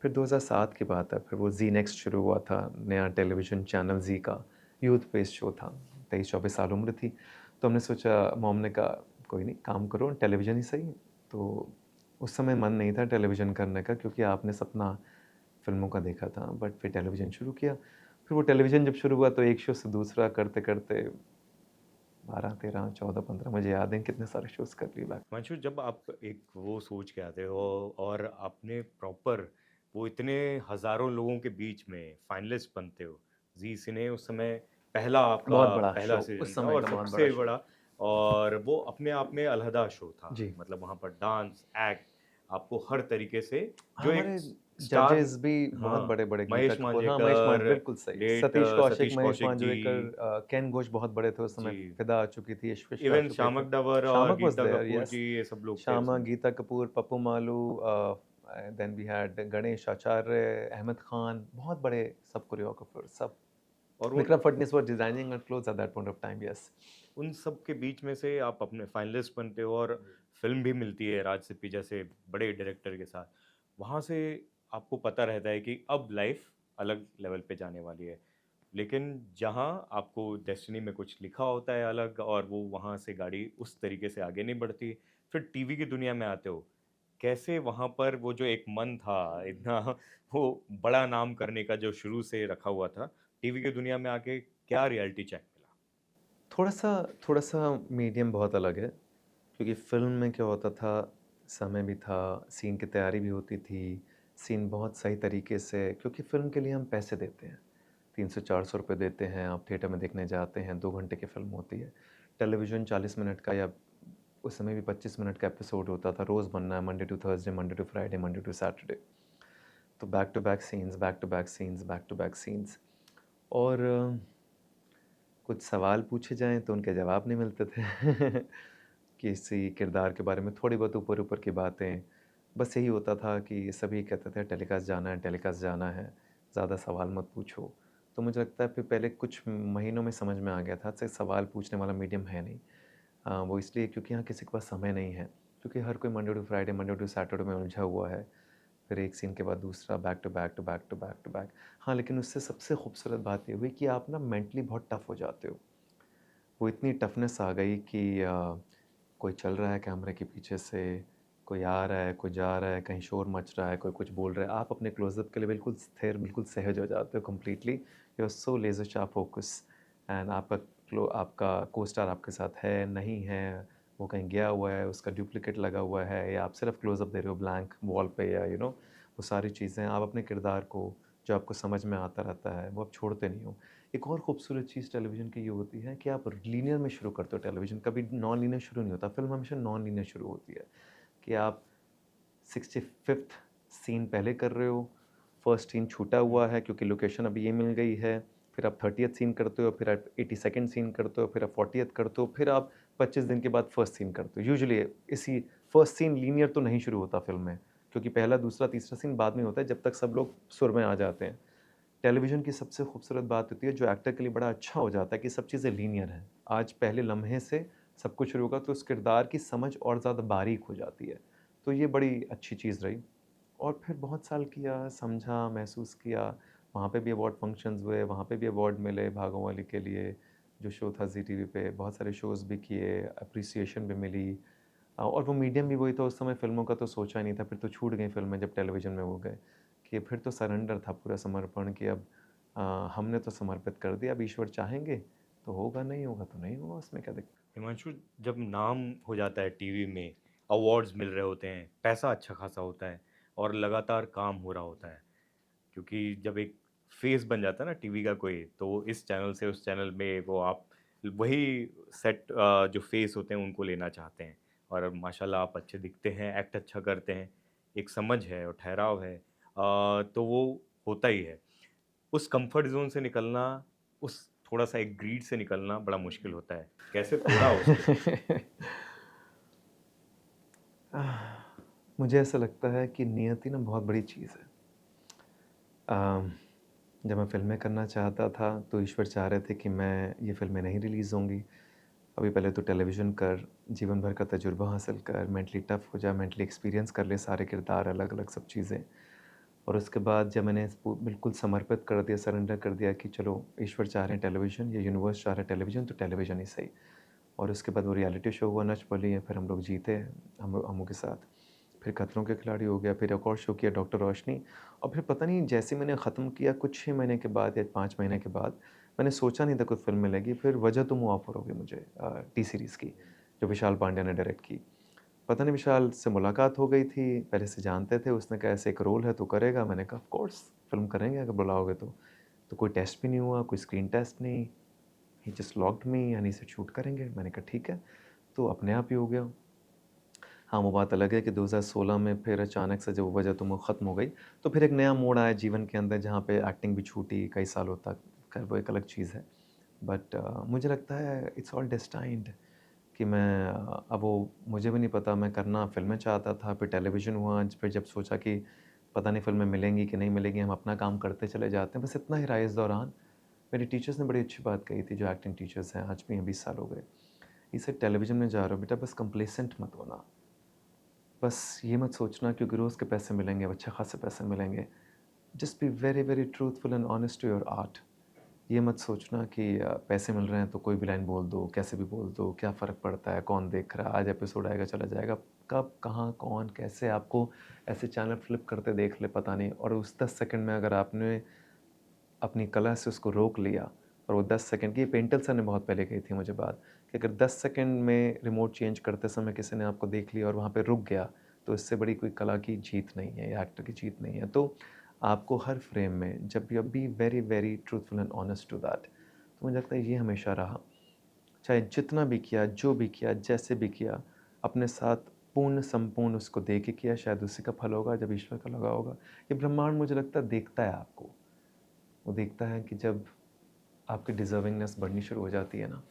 फिर 2007 की बात है, फिर वो ज़ी नेक्स्ट शुरू हुआ था, नया टेलीविज़न चैनल ज़ी का, यूथ बेस्ड शो था, 23-24 साल उम्र थी। तो हमने सोचा, मॉम ने कहा कोई नहीं काम करो, टेलीविज़न ही सही। तो उस समय मन नहीं था टेलीविज़न करने का, क्योंकि आपने सपना फ़िल्मों का देखा था, बट फिर टेलीविज़न शुरू किया। फिर वो टेलीविज़न जब शुरू हुआ तो एक शो से दूसरा करते-करते 12, 13, 14, 15, मुझे याद है कितने सारे शोज़ कर लिए बैक। हिमांशु, जब आप एक वो सोच के आते हो और आपने प्रॉपर वो इतने हज़ारों लोगों के बीच में फाइनलिस्ट बनते हो, ज़ी सिने उस समय पहला आपका बहुत बड़ा पहला शो, सीज़न उस था समय और का बहुत बड़ा सबसे शो। बड़ा, और वो अपने आप में अलहदा शो था। जी। मतलब वहाँ पर डांस, एक्ट, आपको हर तरीके से जो एक हमारे स्टार। जजेस भी बहुत हाँ, बड़े-बड़े, गीता महेश कपूर, हाँ, महेश मान मांजरेकर, बिल्कुल सही। लेट सतीश कौशिक, सतीश महेश कौशिक जी, मांजरेकर, केन घोष बहुत बड़े थे उस समय, जी, फिदा आ चुकी थी, इश्क आ इवन चुके थे। शामक डवर और Shiamak was Geeta there, Kapoor yes. जी, ये सब लोग थे शामा, उसमें। Geeta Kapoor, Pappu Malu, then we had Ganesh Acharya, Ahmed Khan, बहुत बड़े सब कोरियोग्राफर, सब। और वो Vikram Fadnis was designing our clothes at that point of time, yes. उन सब के बीच में से आप अपने फाइनलिस्ट बनते हो और फिल्म भी मिलती है राज सिप्पी जैसे बड़े डायरेक्टर के साथ। वहाँ से आपको पता रहता है कि अब लाइफ अलग लेवल पे जाने वाली है। लेकिन जहाँ आपको डेस्टिनी में कुछ लिखा होता है अलग और वो वहाँ से गाड़ी उस तरीके से आगे नहीं बढ़ती, फिर टीवी की दुनिया में आते हो। कैसे वहाँ पर वो जो एक मन था, इतना वो बड़ा नाम करने का जो शुरू से रखा हुआ था, टीवी की दुनिया में आके क्या रियलिटी चेक मिला? थोड़ा-सा थोड़ा-सा मीडियम बहुत अलग है, क्योंकि फ़िल्म में क्या होता था, समय भी था, सीन की तैयारी भी होती थी, सीन बहुत सही तरीके से, क्योंकि फ़िल्म के लिए हम पैसे देते हैं। 300-400 रुपए देते हैं, आप थिएटर में देखने जाते हैं, 2 घंटे की फ़िल्म होती है। टेलीविज़न 40 मिनट का, या उस समय भी 25 मिनट का एपिसोड होता था, रोज़ बनना है, Monday to Thursday, Monday to Friday, Monday to Saturday. तो back to back scenes, back to back scenes, back to back scenes. और कुछ सवाल पूछे जाएँ तो उनके जवाब नहीं मिलते थे। किसी किरदार के बारे में थोड़ी बहुत ऊपर-ऊपर की बातें। बस यही होता था कि सभी कहते थे टेलीकास्ट जाना है, टेलीकास्ट जाना है, ज़्यादा सवाल मत पूछो। तो मुझे लगता है फिर पहले कुछ महीनों में समझ में आ गया था, सिर्फ सवाल पूछने वाला मीडियम है नहीं। वो इसलिए क्योंकि यहाँ किसी के पास समय नहीं है, क्योंकि हर कोई Monday to Friday, Monday to Saturday में उलझा हुआ है। फिर एक सीन के बाद दूसरा, back to back to back to back to back. हाँ, लेकिन उससे सबसे खूबसूरत बात ये हुई कि आप ना मेंटली बहुत टफ़ हो जाते हो। वो इतनी टफनेस आ गई कि कोई चल रहा है कैमरे के पीछे से, कोई आ रहा है, कोई जा रहा है, कहीं शोर मच रहा है, कोई कुछ बोल रहा है। आप अपने क्लोज़अप के लिए बिल्कुल स्थिर, बिल्कुल सहज हो जाते हो completely. You are so laser sharp focus, and आपका को-स्टार आपके साथ है, नहीं है, वो कहीं गया हुआ है, उसका डुप्लिकेट लगा हुआ है, या आप सिर्फ़ क्लोज़अप दे रहे हो ब्लैंक वॉल पे, या वो सारी चीज़ें आप अपने किरदार को, जो आपको समझ में आता रहता है, वो आप छोड़ते नहीं हो। एक और खूबसूरत चीज़ टेलीविज़न की ये होती है कि आप लीनियर में शुरू करते हो टेलीविज़न, कभी नॉन लीनियर शुरू नहीं होता। फ़िल्म हमेशा नॉन लीनियर शुरू होती है कि आप 65th सीन पहले कर रहे हो, फर्स्ट सीन छूटा हुआ है क्योंकि लोकेशन अभी ये मिल गई है, फिर आप 30th सीन करते हो, फिर आप 82nd सीन करते हो, फिर आप 40th करते हो, फिर आप 25 दिन के बाद फर्स्ट सीन करते हो। यूजुअली इसी फर्स्ट सीन लीनियर तो नहीं शुरू होता फ़िल्म में, क्योंकि पहला, दूसरा, तीसरा सीन बाद में होता है जब तक सब लोग सुर में आ जाते हैं। टेलीविज़न की सबसे खूबसूरत बात होती है, जो एक्टर के लिए बड़ा अच्छा हो जाता है, कि सब चीज़ें लीनियर हैं। आज पहले लम्हे से सब कुछ शुरू होगा तो उस किरदार की समझ और ज़्यादा बारीक हो जाती है। तो ये बड़ी अच्छी चीज़ रही। और फिर बहुत साल किया, समझा, महसूस किया। वहाँ पे भी अवार्ड फंक्शंस हुए, वहाँ पे भी अवार्ड मिले भागों वाली के लिए, जो शो था ज़ी टीवी पे। बहुत सारे शोज़ भी किए, एप्रिसिएशन भी मिली। और वो मीडियम भी वही था उस समय, फ़िल्मों का तो सोचा ही नहीं था। फिर तो छूट गई फ़िल्में जब टेलीविज़न में वो गए, कि फिर तो सरेंडर था, पूरा समर्पण, कि अब अ, हमने तो समर्पित कर दिया, अब ईश्वर चाहेंगे तो होगा, नहीं होगा तो नहीं होगा, उसमें क्या दिक्कत। हिमांशु, जब नाम हो जाता है टीवी में, अवार्ड्स मिल रहे होते हैं, पैसा अच्छा खासा होता है और लगातार काम हो रहा होता है, क्योंकि जब एक फेस बन जाता है ना टीवी का कोई, तो इस चैनल से उस चैनल में वो आप वही सेट जो फेस होते हैं उनको लेना चाहते हैं। और माशाल्लाह आप अच्छे दिखते हैं, एक्ट अच्छा करते हैं, एक समझ है और ठहराव है, तो वो होता ही है। उस कंफर्ट ज़ोन से निकलना, उस थोड़ा-सा एक ग्रीड से निकलना बड़ा मुश्किल होता है। कैसे तोड़ा उसको? मुझे ऐसा लगता है कि नियति ना बहुत बड़ी चीज़ है। अम, जब मैं फ़िल्में करना चाहता था तो ईश्वर चाह रहे थे कि मैं ये फ़िल्में नहीं रिलीज़ होंगी। अभी पहले तो टेलीविज़न कर, जीवन भर का तजुर्बा हासिल कर, मेंटली टफ़ हो जा, मेंटली एक्सपीरियंस कर ले सारे किरदार अलग-अलग सब चीज़ें। और उसके बाद जब मैंने इसको बिल्कुल समर्पित कर दिया, सरेंडर कर दिया कि चलो ईश्वर चाह रहे हैं टेलीविज़न, ये यूनिवर्स चाह रहा है टेलीविज़न, तो टेलीविज़न ही सही। और उसके बाद वो रियलिटी शो हुआ नच बलिए, फिर हम लोग जीते हमों के साथ। फिर खतरों के खिलाड़ी हो गया, फिर एक और शो किया डॉक्टर रोशनी। और फिर पता नहीं, जैसे मैंने ख़त्म किया कुछ ही महीने के बाद या 5 महीने के बाद, मैंने सोचा नहीं था कोई फ़िल्म मिलेगी। फिर वजह तुम ऑफ़र हो गई मुझे टी सीरीज़ की, जो विशाल पांड्या ने डायरेक्ट की। पता नहीं, विशाल से मुलाकात हो गई थी, पहले से जानते थे, उसने कहा ऐसे एक रोल है तो करेगा? मैंने कहा ऑफ़ कोर्स फ़िल्म करेंगे अगर बुलाओगे तो। तो कोई टेस्ट भी नहीं हुआ, कोई स्क्रीन टेस्ट नहीं, he just locked me and he said shoot करेंगे। मैंने कहा ठीक है, तो अपने आप ही हो गया। हाँ, वो बात अलग है कि 2016 में फिर अचानक से जब वो वजह तुम ख़त्म हो गई, तो फिर एक नया मोड़ आया जीवन के अंदर, जहाँ पे एक्टिंग भी छूटी कई सालों तक। खैर वो एक अलग चीज़ है। बट मुझे लगता है इट्स ऑल डेस्टाइन्ड, कि मैं अब वो मुझे भी नहीं पता, मैं करना फ़िल्में चाहता था, फिर टेलीविज़न हुआ, फिर जब सोचा कि पता नहीं फ़िल्में मिलेंगी कि नहीं मिलेंगी, हम अपना काम करते चले जाते हैं, बस इतना ही रहा इस दौरान। मेरे टीचर्स ने बड़ी अच्छी बात कही थी, जो एक्टिंग टीचर्स हैं, आज भी हैं, 20 साल हो गए। इसे टेलीविज़न में जा रहे हो बेटा, बस कंप्लेसेंट मत होना। बस ये मत सोचना क्योंकि रोज़ के पैसे मिलेंगे, अच्छे खासे पैसे मिलेंगे। Just be very, very truthful and honest to your art. ये मत सोचना कि पैसे मिल रहे हैं तो कोई भी लाइन बोल दो, कैसे भी बोल दो, क्या फ़र्क पड़ता है, कौन देख रहा है, आज एपिसोड आएगा चला जाएगा। कब, कहाँ, कौन, कैसे आपको ऐसे चैनल फ्लिप करते देख ले पता नहीं, और उस 10 सेकंड में अगर आपने अपनी कला से उसको रोक लिया, और वो 10 सेकंड की, पेंटल सर ने बहुत पहले कही थी मुझे बात, कि अगर 10 सेकंड में रिमोट चेंज करते समय किसी ने आपको देख लिया और वहाँ पे रुक गया, तो इससे बड़ी कोई कला की जीत नहीं है या एक्टर की जीत नहीं है। तो आपको हर फ्रेम में जब be very, very truthful and honest to that. तो मुझे लगता है ये हमेशा रहा। चाहे जितना भी किया, जो भी किया, जैसे भी किया, अपने साथ पूर्ण संपूर्ण उसको दे के किया, शायद उसी का फल होगा जब ईश्वर का लगा होगा। ये ब्रह्मांड मुझे लगता है देखता है आपको। वो देखता है कि जब आपकी डिज़र्विंगनेस बढ़नी शुरू हो जाती है ना,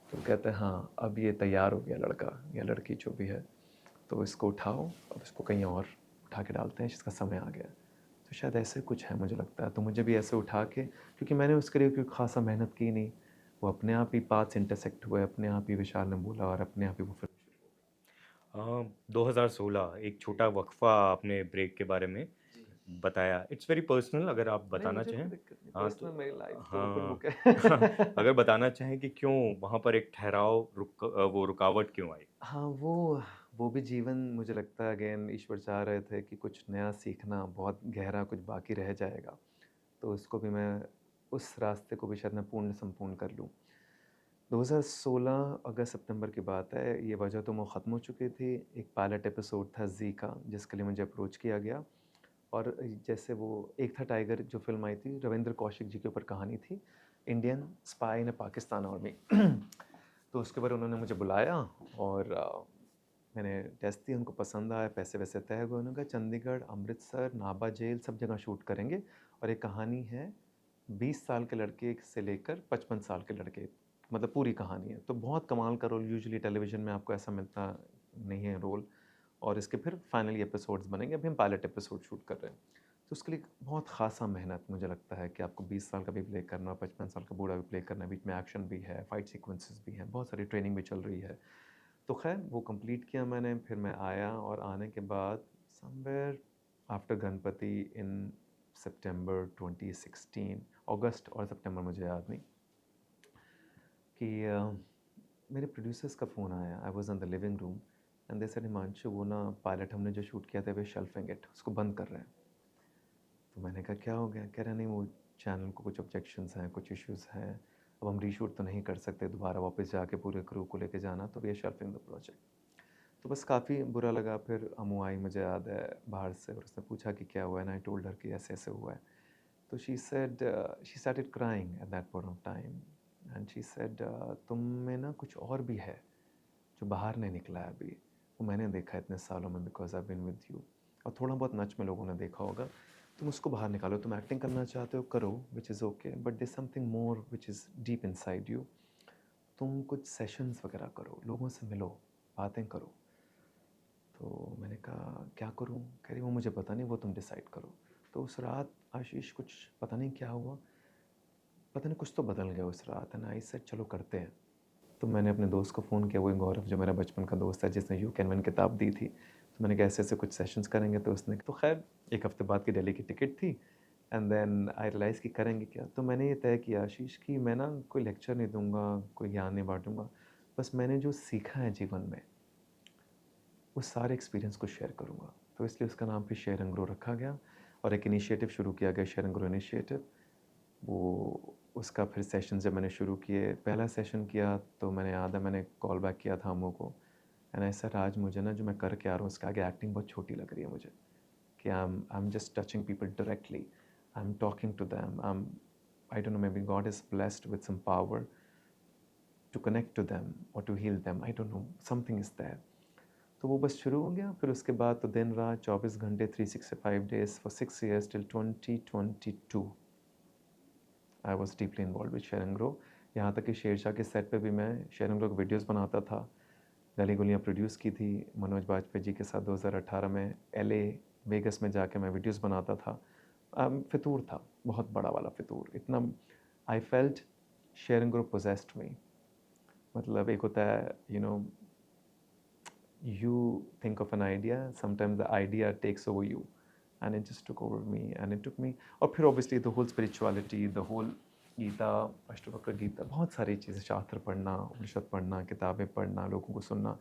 तो कहते हैं हाँ, अब ये तैयार हो गया लड़का या लड़की जो भी है, तो इसको उठाओ, अब इसको कहीं और उठा के डालते हैं, जिसका समय आ गया। तो शायद ऐसे कुछ है मुझे लगता है। तो मुझे भी ऐसे उठा के, क्योंकि मैंने उसके लिए कोई ख़ासा मेहनत की नहीं, वो अपने आप ही पाथ्स इंटरसेक्ट हुए, अपने आप ही विशाल ने बोला और अपने आप ही वो फिल्म शुरू हो 2016 एक छोटा वक्फा आपने ब्रेक के बारे में गई। जी। बताया। इट्स वेरी पर्सनल, अगर आप नहीं, बताना मुझे कोई चाहें। दिक्कत नहीं, हाँ, पर्सनल तो मेरी लाइफ़ तो ओपन हाँ, बुक है। अगर बताना चाहें कि क्यों वहाँ पर एक ठहराव वो रुकावट क्यों आई? हाँ, वो भी जीवन, मुझे लगता है अगेन ईश्वर चाह रहे थे कि कुछ नया सीखना, बहुत गहरा कुछ बाकी रह जाएगा। तो उसको भी मैं, उस रास्ते को भी शायद मैं पूर्ण संपूर्ण कर लूँ। 2016 अगस्त-सितंबर की बात है, ये वजह तो वो ख़त्म हो चुकी थी। एक पायलट एपिसोड था ज़ी का, जिसके लिए मुझे अप्रोच किया गया, और जैसे वो एक था टाइगर, जो फ़िल्म आई थी, रविंद्र कौशिक जी के ऊपर कहानी थी, इंडियन स्पाई इन अ पाकिस्तान आर्मी। तो उसके बाद उन्होंने मुझे बुलाया, और मैंने टेस्ट दिया, उनको पसंद आया, पैसे-वैसे तय हुए। उन्होंने कहा चंडीगढ़, अमृतसर, नाभा जेल, सब जगह शूट करेंगे, और एक कहानी है 20 साल के लड़के से लेकर 55 साल के लड़के, मतलब पूरी कहानी है। तो बहुत कमाल का रोल, यूजुअली टेलीविज़न में आपको ऐसा मिलता नहीं है रोल, और इसके फिर फाइनली एपिसोड्स बनेंगे। अभी हम पायलट एपिसोड शूट कर रहे हैं। तो उसके लिए बहुत ख़ासा मेहनत, मुझे लगता है कि आपको 20 साल का भी प्ले करना, 55 साल का बूढ़ा भी प्ले करना है, बीच में एक्शन भी है, फाइट सीक्वेंसेस भी हैं, बहुत सारी ट्रेनिंग भी चल रही है। तो ख़ैर वो कंप्लीट किया मैंने, फिर मैं आया, और आने के बाद समवेयर आफ्टर गणपति इन सितंबर 2016, अगस्त और सितंबर मुझे याद नहीं, कि मेरे प्रोड्यूसर्स का फ़ोन आया। I was in the living room and they said Himanshu, वो ना पायलट हमने जो शूट किया था, वे शेल्फिंग इट, उसको बंद कर रहे हैं। तो मैंने कहा क्या हो गया? कह रहे नहीं, वो चैनल को कुछ ऑब्जेक्शंस हैं, कुछ इश्यूज़ हैं, अब हम रीशूट तो नहीं कर सकते, दोबारा वापस जाके पूरे क्रू को लेके जाना, तो we are shelving the project. तो बस काफ़ी बुरा लगा। फिर अम्मू आई, मुझे याद है, बाहर से, और उसने पूछा कि क्या हुआ है, एंड आई टोल्ड हर कि ऐसे-ऐसे हुआ है। तो she started crying at that point of time, and she said तुम में ना कुछ और भी है, जो बाहर नहीं निकला है अभी, वो मैंने देखा है इतने सालों में, because I been with you, और थोड़ा बहुत नच में लोगों ने देखा होगा। तुम उसको बाहर निकालो, तुम एक्टिंग करना चाहते हो करो, which is okay, but there something more which is deep inside you. तुम कुछ सेशंस वगैरह करो, लोगों से मिलो, बातें करो। तो मैंने कहा क्या करूँ? कह रही वो मुझे पता नहीं, वो तुम डिसाइड करो। तो उस रात आशीष कुछ पता नहीं क्या हुआ, पता नहीं कुछ तो बदल गया उस रात, एंड आई सेड चलो करते हैं। तो मैंने अपने दोस्त को फ़ोन किया, वही गौरव जो मेरा बचपन का दोस्त है, जिसने यू कैन विन किताब दी थी। तो मैंने कहा ऐसे-ऐसे कुछ सेशंस करेंगे, तो उसने, तो ख़ैर 1 हफ़्ते बाद की दिल्ली की टिकट थी, एंड देन आई रियलाइज़ कि करेंगे क्या? तो मैंने ये तय किया आशीष कि मैं ना कोई लेक्चर नहीं दूँगा, कोई ज्ञान नहीं बाँटूँगा, बस मैंने जो सीखा है जीवन में, उस सारे एक्सपीरियंस को शेयर करूँगा। तो इसलिए उसका नाम फिर शेयर एंड ग्रो रखा गया, और एक इनिशिएटिव शुरू किया गया, शेयर एंड ग्रो इनिशिएटिव। वो उसका फिर सेशन जब मैंने शुरू किए, पहला सेशन किया तो मैंने याद है मैंने कॉल बैक किया था अम्मू को, एंड आई सेड आज मुझे ना जो मैं करके आ रहा हूँ उसके आगे एक्टिंग बहुत छोटी लग रही है मुझे, कि I am just touching people directly, I am talking to them, I don't know, maybe God is blessed with some power to connect to them और to heal them, I don't know, something is there. तो वो बस शुरू हो गया। फिर उसके बाद तो दिन रात 24 घंटे, 365 days for 6 years till 2022 I was deeply involve with share and grow. यहाँ तक कि शेरशाह के सेट पे भी मैं शेयर एंड ग्रो की वीडियोज़ बनाता था। गली गुलियाँ प्रोड्यूस की थी मनोज बाजपेयी जी के साथ 2018 में, LA वेगस में जाके मैं वीडियोज़ बनाता था। फितूर था, बहुत बड़ा वाला फितूर, इतना I felt sharing group possessed me. मतलब एक होता है you think of an idea, sometimes the idea takes over you, and it just took over me, and it took me, और फिर obviously the whole spirituality, the whole Gita, Ashtavakra Gita, बहुत सारी चीज़ें, शास्त्र पढ़ना, उपनिषद पढ़ना, किताबें पढ़ना, लोगों को सुनना।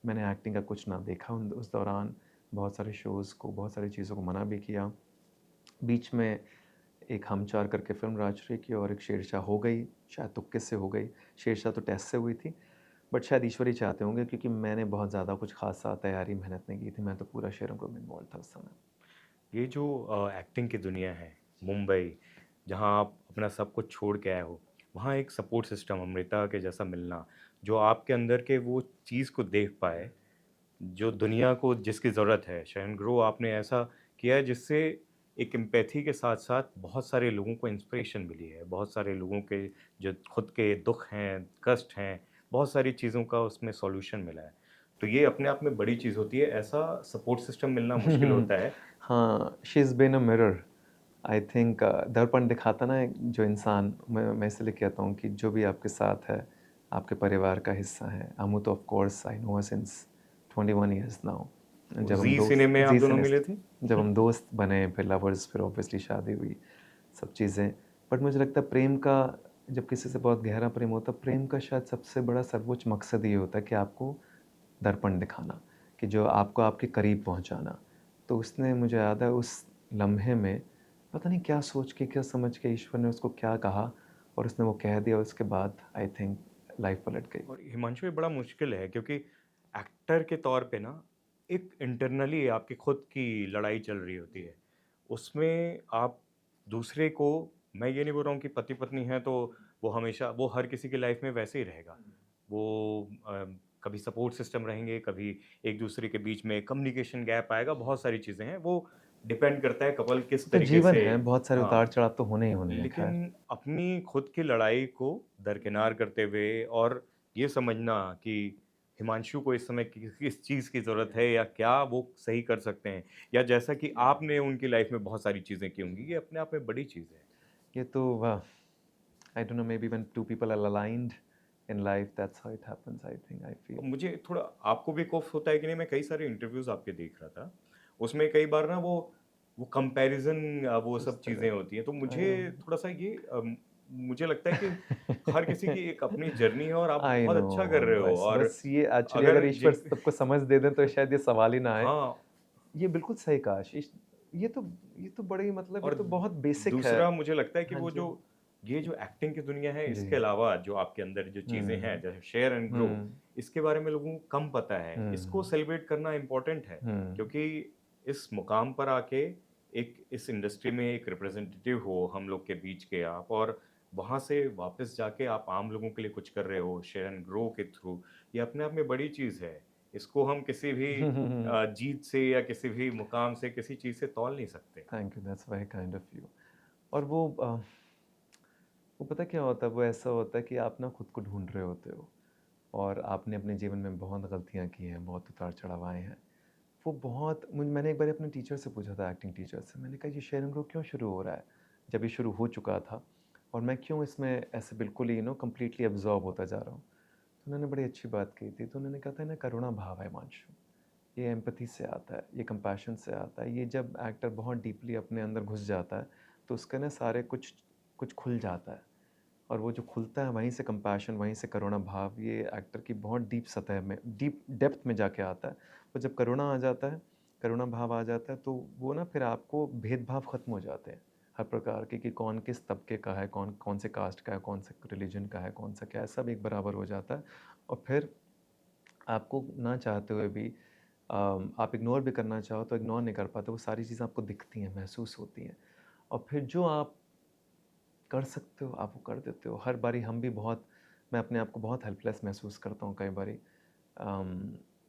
मैंने एक्टिंग का कुछ ना देखा उस दौरान, बहुत सारे शोज़ को, बहुत सारी चीज़ों को मना भी किया। बीच में एक हम चार करके फिल्म राजश्री की और एक शेरशाह हो गई, शायद तुक्के से हो गई। शेरशाह तो टेस्ट से हुई थी, बट शायद ईश्वर ही चाहते होंगे, क्योंकि मैंने बहुत ज़्यादा कुछ खासा तैयारी मेहनत नहीं की थी। मैं तो पूरा शेयरों ग्रुप में इन्वॉल्व था उस समय। ये जो एक्टिंग की दुनिया है, मुंबई, जहाँ आप अपना सब कुछ छोड़ के आए हो, वहाँ एक सपोर्ट सिस्टम अमृता के जैसा मिलना, जो आपके अंदर के वो चीज़ को देख पाए, जो दुनिया को जिसकी ज़रूरत है। शरण ग्रो आपने ऐसा किया है जिससे एक एम्पैथी के साथ-साथ बहुत सारे लोगों को इंस्पिरेशन मिली है। बहुत सारे लोगों के जो खुद के दुःख हैं, कष्ट हैं, बहुत सारी चीज़ों का उसमें सॉल्यूशन मिला है। तो ये अपने आप में बड़ी चीज़ होती है, ऐसा सपोर्ट सिस्टम मिलना मुश्किल होता है। हाँ, she is been a mirror. I think दर्पण दिखाता ना जो इंसान, मैं इसलिए कहता हूँ कि जो भी आपके साथ है, आपके परिवार का हिस्सा है। अमू तो of course I know her since 21 years now. वो जब हम ज़ी दोस्त, सिने में आप जी दोनों सिने मिले थे? जब हम दोस्त बने, फिर लवर्स, फिर ऑब्वियसली शादी हुई, सब चीज़ें। बट मुझे लगता है प्रेम का, जब किसी से बहुत गहरा प्रेम होता है, प्रेम का शायद सबसे बड़ा सर्वोच्च मकसद ये होता है कि आपको दर्पण दिखाना, कि जो आपको आपके करीब पहुंचाना। तो उसने, मुझे याद है उस लम्हे में, पता नहीं क्या सोच के, क्या समझ के ईश्वर ने उसको क्या कहा, और उसने वो कह दिया। उसके बाद आई थिंक लाइफ पलट गई। और हिमांशु ये बड़ा मुश्किल है क्योंकि एक्टर के तौर पे ना एक इंटरनली आपकी खुद की लड़ाई चल रही होती है। उसमें आप दूसरे को, मैं ये नहीं बोल रहा हूँ कि पति पत्नी है तो वो हमेशा, वो हर किसी की लाइफ में वैसे ही रहेगा। वो कभी सपोर्ट सिस्टम रहेंगे, कभी एक दूसरे के बीच में कम्युनिकेशन गैप आएगा, बहुत सारी चीज़ें हैं। वो डिपेंड करता है कपल किस तो तरीके जीवन से। है, बहुत सारे हाँ, उतार चढ़ाव तो होने ही होने हैं, खैर। लेकिन अपनी खुद की लड़ाई को दरकिनार करते हुए और ये समझना कि हिमांशु को इस समय किस चीज़ की ज़रूरत है या क्या वो सही कर सकते हैं, या जैसा कि आपने उनकी लाइफ में बहुत सारी चीज़ें की होंगी, ये अपने आप में बड़ी चीज़ है। ये तो I don't know, maybe when two people are aligned in life, that's how it happens, I think, I और फील। मुझे थोड़ा, आपको भी खौफ होता है कि नहीं? मैं कई सारे इंटरव्यूज़ आपके देख रहा था, उसमें कई बार ना वो कंपैरिज़न, वो उस सब चीज़ें तरह, होती हैं, तो आई मुझे नो। थोड़ा-सा ये मुझे लगता है कि हर किसी की एक अपनी जर्नी है और आप आई बहुत नो। अच्छा कर रहे हो। बस और बस ये एक्चुअली, अगर अगर ईश्वर जिन सबको समझ दे दें तो शायद ये सवाल ही ना आए। हाँ, ये बिल्कुल सही कहा आशीष। ये तो ये तो बड़ी, मतलब ये और तो बहुत बेसिक है। दूसरा मुझे लगता है कि हाँ वो जी। जो ये जो एक्टिंग की दुनिया है, जी। इसके अलावा जो आपके अंदर जो चीज़ें हैं, हुँ, जैसे शेयर एंड ग्रो, हुँ, इसके बारे में लोगों को कम पता है। इसको हुँ, सेलिब्रेट करना इम्पोर्टेंट है, हुँ। क्योंकि इस मुकाम पर आके एक इस इंडस्ट्री में एक रिप्रेजेंटेटिव हो हम लोग के बीच के आप, और वहाँ से वापस जाके आप आम लोगों के लिए कुछ कर रहे हो शेयर एंड ग्रो के थ्रू, ये अपने आप में बड़ी चीज़ है। इसको हम किसी भी जीत से या किसी भी मुकाम से, किसी चीज़ से तौल नहीं सकते। Thank you, that's very kind of you. और वो पता क्या होता है, वो ऐसा होता है कि आप ना खुद को ढूँढ रहे होते हो, और आपने अपने जीवन में बहुत गलतियाँ की हैं, बहुत उतार-चढ़ाव आए हैं। वो बहुत मैंने एक बार अपने टीचर से पूछा था, एक्टिंग टीचर से। मैंने कहा, ये शेयरिंग ग्रुप क्यों शुरू हो रहा है? जब ये शुरू हो चुका था, और मैं क्यों इसमें ऐसे बिल्कुल ही कंप्लीटली अब्ज़ॉर्ब होता जा रहा हूँ? तो उन्होंने बड़ी अच्छी बात कही थी। तो उन्होंने कहा था ना, करुणा भाव है हिमांशु। ये एम्पैथी से आता है, ये कंपैशन से आता है। ये जब एक्टर बहुत डीपली अपने अंदर घुस जाता है, तो उसका ना सारे कुछ कुछ खुल जाता है। और वो जो खुलता है, वहीं से कंपैशन, वहीं से करुणा भाव, ये एक्टर की बहुत डीप सतह में, डीप डेप्थ में जाके आता है। तो जब करुणा आ जाता है, करुणा भाव आ जाता है, तो वो ना फिर आपको भेदभाव ख़त्म हो जाते हैं हर प्रकार के, कि कौन किस तबके का है, कौन कौन से कास्ट का है, कौन से रिलीजन का है, कौन सा क्या है, सब एक बराबर हो जाता है। और फिर आपको ना चाहते हुए भी, आप इग्नोर भी करना चाहो तो इग्नोर नहीं कर पाते। वो सारी चीज़ें आपको दिखती हैं, महसूस होती हैं, और फिर जो आप कर सकते हो आप वो कर देते हो। हर बारी हम भी बहुत, मैं अपने आप को बहुत हेल्पलेस महसूस करता हूँ कई बारी।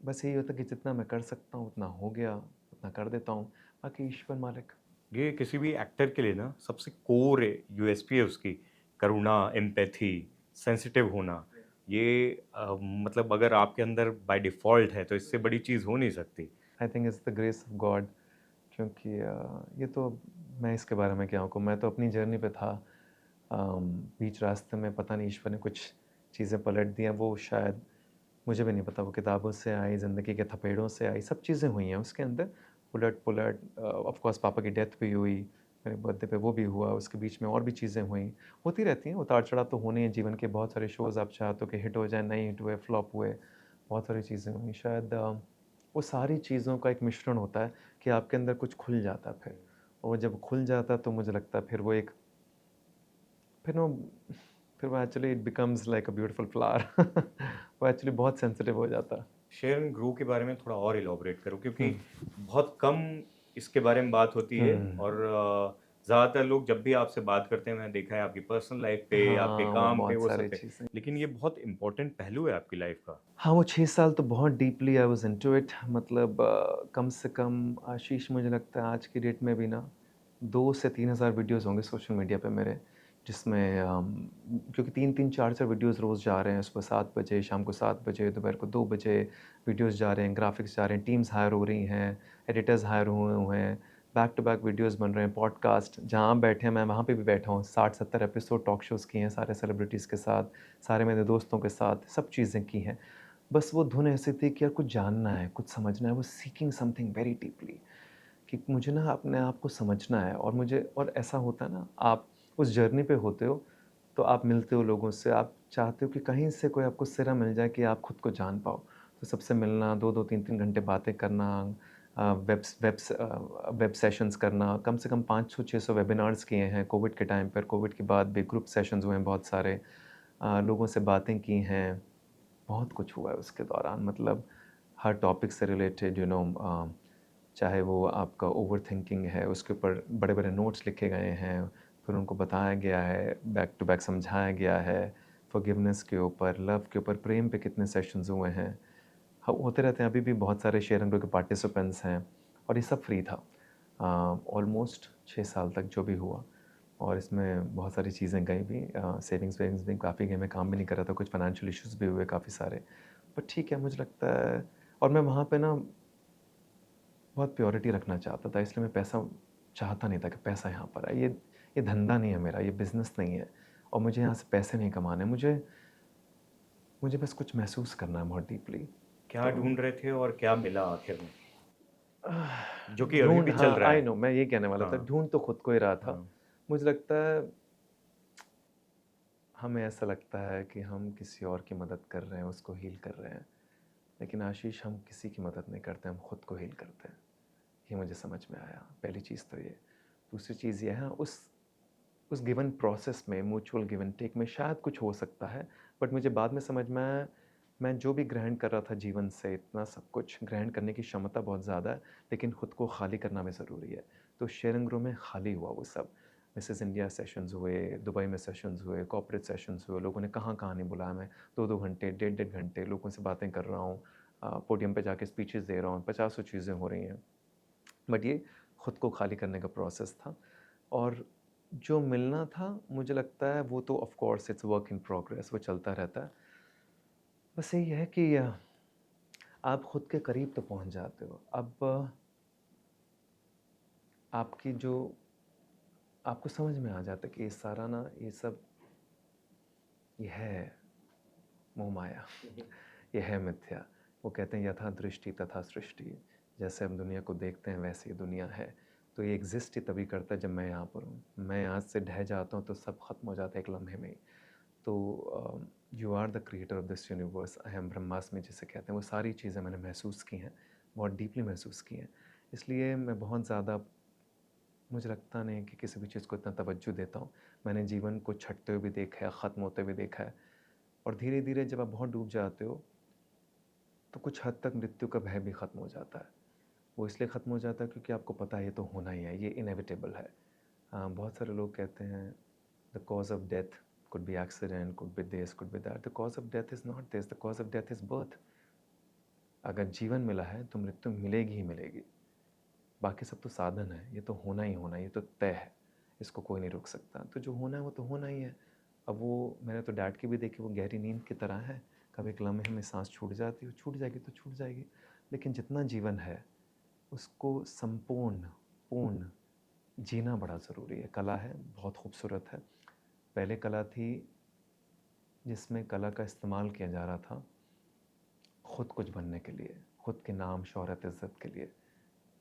बस यही होता है कि जितना मैं कर सकता हूँ उतना हो गया, उतना कर देता हूँ, बाकी ईश्वर मालिक। ये किसी भी एक्टर के लिए ना सबसे कोर यूएसपी है उसकी, करुणा, एम्पैथी, सेंसिटिव होना। ये मतलब अगर आपके अंदर बाय डिफ़ॉल्ट है तो इससे बड़ी चीज़ हो नहीं सकती। आई think it's the grace of God, क्योंकि ये तो, मैं इसके बारे में क्या कहूँ, मैं तो अपनी जर्नी पे था। बीच रास्ते में पता नहीं ईश्वर ने कुछ चीज़ें पलट दी हैं, वो शायद मुझे भी नहीं पता, वो किताबों से आई, ज़िंदगी के थपेड़ों से आई, सब चीज़ें हुई हैं उसके अंदर, उलट-पुलट। ऑफ़ कोर्स पापा की डेथ भी हुई, मेरे बर्थडे पे वो भी हुआ, उसके बीच में और भी चीज़ें हुई, होती रहती हैं, उतार-चढ़ाव तो होने ही हैं जीवन के। बहुत सारे शोज़ आप चाहते हो कि हिट हो जाएँ, नहीं हिट हुए, फ्लॉप हुए, बहुत सारी चीज़ें हुई। शायद वो सारी चीज़ों का एक मिश्रण होता है कि आपके अंदर कुछ खुल जाता है फिर, और जब खुल जाता है तो मुझे लगता है फिर वो एक फिर वो फिर वो actually it becomes like a beautiful flower. वो एक्चुअली बहुत सेंसिटिव हो जाता है। शेयर एंड ग्रो के बारे में थोड़ा और इलॉबरेट करो, क्योंकि हुँ। बहुत कम इसके बारे में बात होती है। हुँ। और ज़्यादातर लोग जब भी आपसे बात करते हैं, मैंने देखा है आपकी पर्सनल लाइफ पे, आपके हाँ, वो काम पे, बहुत वो सारी सब पे, चीज़ें। लेकिन ये बहुत इंपॉर्टेंट पहलू है आपकी लाइफ का। हाँ, वो 6 साल तो बहुत deeply I was into it. मतलब कम से कम आशीष, मुझे लगता है आज की डेट में भी ना 2 से 3 हज़ार वीडियोज़ होंगे सोशल मीडिया पे मेरे, जिसमें क्योंकि 3-3 4-4 वीडियोज़ रोज़ जा रहे हैं, सुबह 7 बजे, शाम को 7 बजे, दोपहर को 2 बजे वीडियोज़ जा रहे हैं, ग्राफ़िक्स जा रहे हैं, टीम्स हायर हो रही हैं, एडिटर्स हायर हुए हुए हैं, बैक टू बैक वीडियोज़ बन रहे हैं, पॉडकास्ट जहाँ बैठे हैं मैं वहाँ पे भी बैठा हूँ, 60-70 एपिसोड टॉक शोज़ किए हैं सारे सेलिब्रिटीज़ के साथ, सारे मेरे दोस्तों के साथ, सब चीज़ें की हैं। बस वो धुन ऐसी थी कि यार कुछ जानना है, कुछ समझना है, वो सीकिंग समथिंग वेरी डीपली, कि मुझे ना अपने आप को समझना है। और मुझे, और ऐसा होता है ना, आप उस जर्नी पे होते हो, तो आप मिलते हो लोगों से, आप चाहते हो कि कहीं से कोई आपको सिरा मिल जाए कि आप खुद को जान पाओ। तो सबसे मिलना, 2-2 3-3 घंटे बातें करना, वेब सेशंस करना, कम से कम 500-600 वेबिनार्स किए हैं कोविड के टाइम पर, कोविड के बाद भी ग्रुप सेशंस हुए हैं बहुत सारे, लोगों से बातें की हैं। बहुत कुछ हुआ है उसके दौरान, मतलब हर टॉपिक से रिलेटेड, चाहे वो आपका ओवरथिंकिंग है, उसके ऊपर बड़े-बड़े नोट्स लिखे गए हैं, फिर उनको बताया गया है, बैक टू बैक समझाया गया है, फ़ॉरगिवनेस के ऊपर, लव के ऊपर, प्रेम पे कितने सेशंस हुए हैं। होते रहते हैं, अभी भी बहुत सारे शेयर एंड ग्रो के पार्टिसिपेंट्स हैं, और ये सब फ्री था। ऑलमोस्ट 6 साल तक जो भी हुआ, और इसमें बहुत सारी चीज़ें गई भी, सेविंग्स वेविंग्स भी काफ़ी गई, मैं काम भी नहीं कर रहा था, कुछ फाइनेंशियल इश्यूज़ भी हुए काफ़ी सारे। बट ठीक है, मुझे लगता है, और मैं वहाँ पे ना बहुत प्योरिटी रखना चाहता था, इसलिए मैं पैसा चाहता नहीं था कि पैसा यहाँ पर आए। ये धंधा नहीं है मेरा, ये बिज़नेस नहीं है, और मुझे यहाँ से पैसे नहीं कमाने, मुझे मुझे बस कुछ महसूस करना है बहुत डीपली। क्या तो ढूँढ रहे थे और क्या मिला आखिर में? जो कि अभी ढूँढ, भी चल हाँ, रहा आई है। नो, मैं ये कहने वाला था, हाँ, ढूँढ तो खुद को ही रहा था। हाँ। मुझे लगता है, हमें ऐसा लगता है कि हम किसी और की मदद कर रहे हैं, उसको हील कर रहे हैं। लेकिन आशीष, हम किसी की मदद नहीं करते, हम खुद को हील करते हैं। ये मुझे समझ में आया, पहली चीज़ तो ये। दूसरी चीज़ ये है, उस गिवन प्रोसेस में, म्यूचुअल गिव एंड टेक में शायद कुछ हो सकता है, बट मुझे बाद में समझ में आया, मैं जो भी ग्रहण कर रहा था जीवन से, इतना सब कुछ ग्रहण करने की क्षमता बहुत ज़्यादा है, लेकिन खुद को खाली करना भी ज़रूरी है। तो शेयर एंड ग्रो में खाली हुआ वो सब। मिसेज़ इंडिया सेशंस हुए, दुबई में सेशंस हुए, कॉर्पोरेट सेशंस हुए, लोगों ने कहाँ-कहाँ नहीं बुलाया, मैं 2-2 घंटे, डेढ़-डेढ़ घंटे लोगों से बातें कर रहा हूँ, पोडियम पे जाके स्पीचेज़ दे रहा हूँ, पचासों चीज़ें हो रही हैं। बट ये खुद को खाली करने का प्रोसेस था, और जो मिलना था, मुझे लगता है वो तो of course it's work in progress, वो चलता रहता है। बस यही है कि आप खुद के करीब तो पहुंच जाते हो। अब आपकी जो आपको समझ में आ जाता है कि ये सारा ना, ये सब, ये है मोह माया। ये है मिथ्या। वो कहते हैं यथा दृष्टि तथा सृष्टि। जैसे हम दुनिया को देखते हैं वैसे ही दुनिया है। तो ये एग्ज़िस्ट ही तभी करता है जब मैं यहाँ पर हूँ। मैं यहाँ से ढह जाता हूँ तो सब ख़त्म हो जाता है एक लम्हे में ही। तो you are the creator of this universe, I am ब्रह्मास्मि जिसे कहते हैं। वो सारी चीज़ें मैंने महसूस की हैं, बहुत डीपली महसूस की हैं। इसलिए मैं बहुत ज़्यादा, मुझे लगता नहीं कि किसी भी चीज़ को इतना तवज्जो देता हूँ। मैंने जीवन को छँटते हुए भी देखा है, ख़त्म होते हुए देखा है, और धीरे-धीरे जब आप बहुत डूब जाते हो, तो कुछ हद तक मृत्यु का भय भी ख़त्म हो जाता है। वो इसलिए ख़त्म हो जाता है क्योंकि आपको पता है ये तो होना ही है, ये इनेविटेबल है। बहुत सारे लोग कहते हैं the cause of death could be accident, could be this, could be that. The cause of death is not this, the cause of death is birth. अगर जीवन मिला है तो मृत्यु मिलेगी ही मिलेगी। बाकी सब तो साधन है, ये तो होना ही होना है, ये तो तय है, इसको कोई नहीं रोक सकता। तो जो होना है वो तो होना ही है। अब वो मैंने तो डैड की भी देखी, वो गहरी नींद की तरह है, कभी एक लम्हे में सांस छूट जाती है, छूट जाएगी तो छूट जाएगी। लेकिन जितना जीवन है उसको संपूर्ण, पूर्ण जीना बड़ा ज़रूरी है। कला है, बहुत खूबसूरत है, पहले कला थी जिसमें कला का इस्तेमाल किया जा रहा था खुद कुछ बनने के लिए, खुद के नाम, शोहरत, इज़्ज़त के लिए।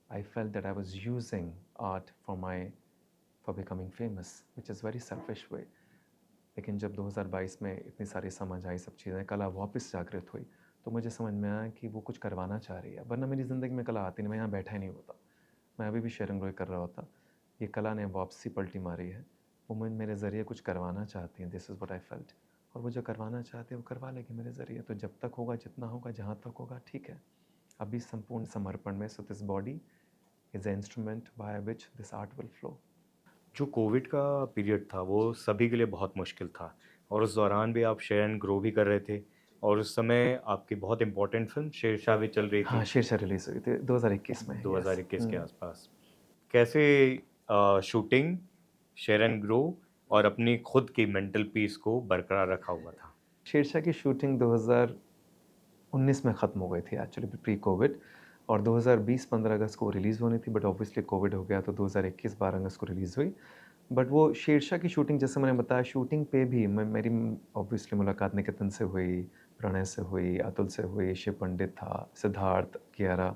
I felt that I was using art for becoming famous, which is very selfish way. लेकिन जब 2022 में इतनी सारी समझ आई, सब चीज़ें, कला वापस जागृत हुई, तो मुझे समझ में आया कि वो कुछ करवाना चाह रही है। वरना मेरी ज़िंदगी में कला आती नहीं, मैं यहाँ बैठा ही नहीं होता। मैं अभी भी शेयरिंग रोय कर रहा होता। ये कला ने वापसी पलटी मारी है। वो मेरे ज़रिए कुछ करवाना चाहती हैं, this is what I felt. और वो जो करवाना चाहती है वो करवा लेगी मेरे ज़रिए। तो जब तक होगा, जितना होगा, जहाँ तक होगा, ठीक है। अभी संपूर्ण समर्पण में, so this body is the instrument by which this art will flow. जो कोविड का पीरियड था वो सभी के लिए बहुत मुश्किल था और उस दौरान भी आप शेयर एंड ग्रो भी कर रहे थे और उस समय आपकी बहुत इंपॉर्टेंट फिल्म शेरशाह भी चल रही हाँ, थी शेरशाह रिलीज़ हुई थी 2021 में, यस। 2021 के आसपास। कैसे शूटिंग, शेयर एंड ग्रो और अपनी खुद की मेंटल पीस को बरकरार रखा हुआ था? शेरशाह की शूटिंग 2019 में ख़त्म हो गई थी एक्चुअली, प्री कोविड, और 2020 15 अगस्त को रिलीज़ होनी थी, बट ऑब्वियसली कोविड हो गया तो 2021 12 अगस्त को रिलीज़ हुई। बट वो शेरशाह की शूटिंग, जैसे मैंने बताया, शूटिंग पे भी मेरी ऑब्वियसली मुलाकात निकेतन से हुई, प्रणय से हुई, अतुल से हुई, शिव पंडित था, सिद्धार्थ, कियारा,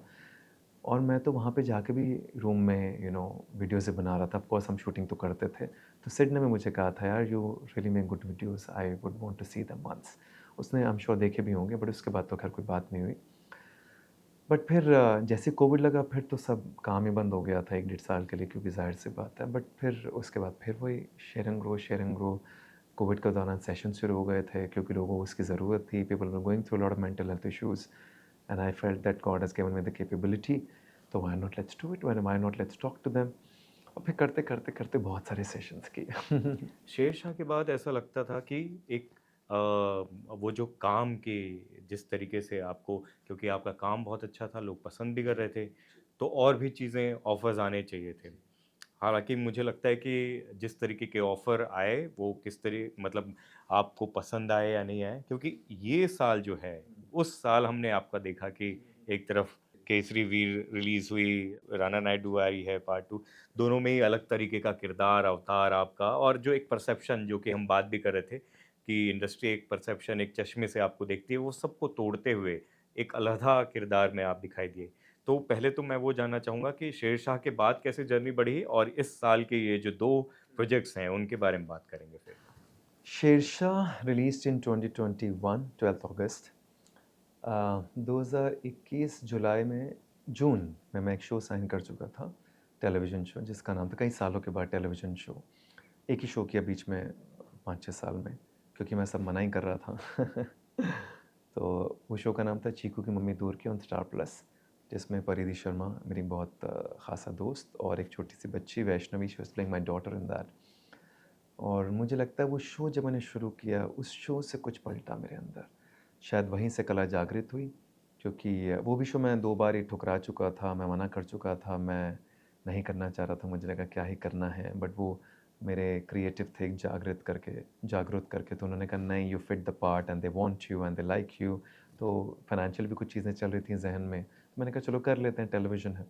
और मैं तो वहाँ पे जाके भी रूम में वीडियोज़ बना रहा था। ऑफ कोर्स हम शूटिंग तो करते थे। तो सिड ने भी मुझे कहा था, यार you really make good videos, I would want to see them once. उसने आई एम श्योर देखे भी होंगे, बट उसके बाद तो खैर कोई बात नहीं हुई। बट फिर जैसे कोविड लगा, फिर तो सब काम ही बंद हो गया था 1 डेढ़ साल के लिए, क्योंकि ज़ाहिर सी बात है। बट फिर उसके बाद फिर वही शेयर एंड ग्रो। कोविड के दौरान सेशन शुरू हो गए थे क्योंकि लोगों को उसकी ज़रूरत थी। People were going through a lot of mental health issues and I felt that God has given me the capability, तो why not let's do it, why not let's talk to them. और फिर करते करते करते बहुत सारे sessions किए। शेरशाह के बाद ऐसा लगता था कि एक वो जो काम की जिस तरीके से आपको, क्योंकि आपका काम बहुत अच्छा था, लोग पसंद भी कर रहे थे, तो और भी चीज़ें ऑफ़र्स आने चाहिए थे। हालाँकि मुझे लगता है कि जिस तरीके के ऑफ़र आए वो किस मतलब आपको पसंद आए या नहीं आए, क्योंकि ये साल जो है, उस साल हमने आपका देखा कि एक तरफ केसरी वीर रिलीज़ हुई, राणा नायडू आई है पार्ट 2, दोनों में ही अलग तरीके का किरदार, अवतार आपका, और जो एक परसेप्शन जो कि हम बात भी कर रहे थे कि इंडस्ट्री एक परसेप्शन, एक चश्मे से आपको देखती है, वो सबको तोड़ते हुए एक अलहदा किरदार में आप दिखाई दिए। तो पहले तो मैं वो जानना चाहूँगा कि शेरशाह के बाद कैसे जर्नी बढ़ी और इस साल के ये जो 2 प्रोजेक्ट्स हैं, उनके बारे में बात करेंगे फिर। शेरशाह रिलीज्ड इन 2021 12 अगस्त। 2021 जुलाई में, जून में मैं एक शो साइन कर चुका था, टेलीविज़न शो, जिसका नाम था, कई सालों के बाद टेलीविज़न शो। एक ही शो किया बीच में 5-6 साल में, क्योंकि मैं सब मना ही कर रहा था। तो वो शो का नाम था चीकू की मम्मी दूर की, ऑन स्टार प्लस, जिसमें परिधि शर्मा मेरी बहुत ख़ासा दोस्त, और एक छोटी सी बच्ची Vaishnavi, she was playing my daughter in that. और मुझे लगता है वो शो जब मैंने शुरू किया, उस शो से कुछ पलटा मेरे अंदर। शायद वहीं से कला जागृत हुई, क्योंकि वो भी शो मैं 2 बार ही ठुकरा चुका था, मैं मना कर चुका था, मैं नहीं करना चाह रहा था, मुझे लगा क्या ही करना है। बट वो मेरे क्रिएटिव थे एक जागरूक करके, तो उन्होंने कहा नहीं, you fit the part and they want you and they like you. तो फाइनेंशियल भी कुछ चीज़ें चल रही थी ज़हन में, तो मैंने कहा चलो कर लेते हैं, टेलीविज़न है।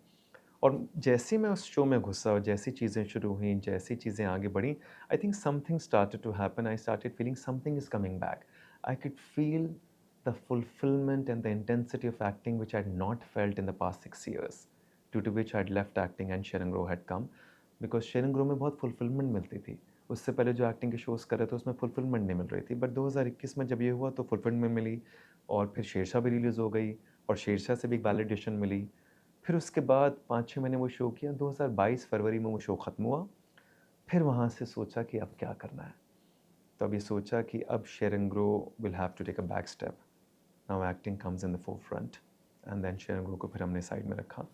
और जैसे ही मैं उस शो में घुसा और जैसी चीज़ें शुरू हुई, जैसी चीज़ें आगे बढ़ी, I think something started to happen. I started feeling something is coming back. I could feel the fulfillment and the intensity of acting which I had not felt in the past 6 years, due to which I had left acting and Sharon Grow had come, because Sharon Grow में बहुत fulfillment मिलती थी। उससे पहले जो acting के shows कर रहे थे उसमें fulfillment नहीं मिल रही थी, बट 2021 में जब ये हुआ तो fulfillment मिली, और फिर शेरशाह भी रिलीज़ हो गई, और शेरशाह से भी एक वैलिडेशन मिली। फिर उसके बाद 5-6 महीने वो शो किया, 2022 फरवरी में वो शो ख़त्म हुआ। फिर वहाँ से सोचा कि अब क्या करना है? तो अभी सोचा कि अब share and grow will have to take a back step. Now acting comes in the forefront, and then share and grow को फिर हमने साइड में रखा।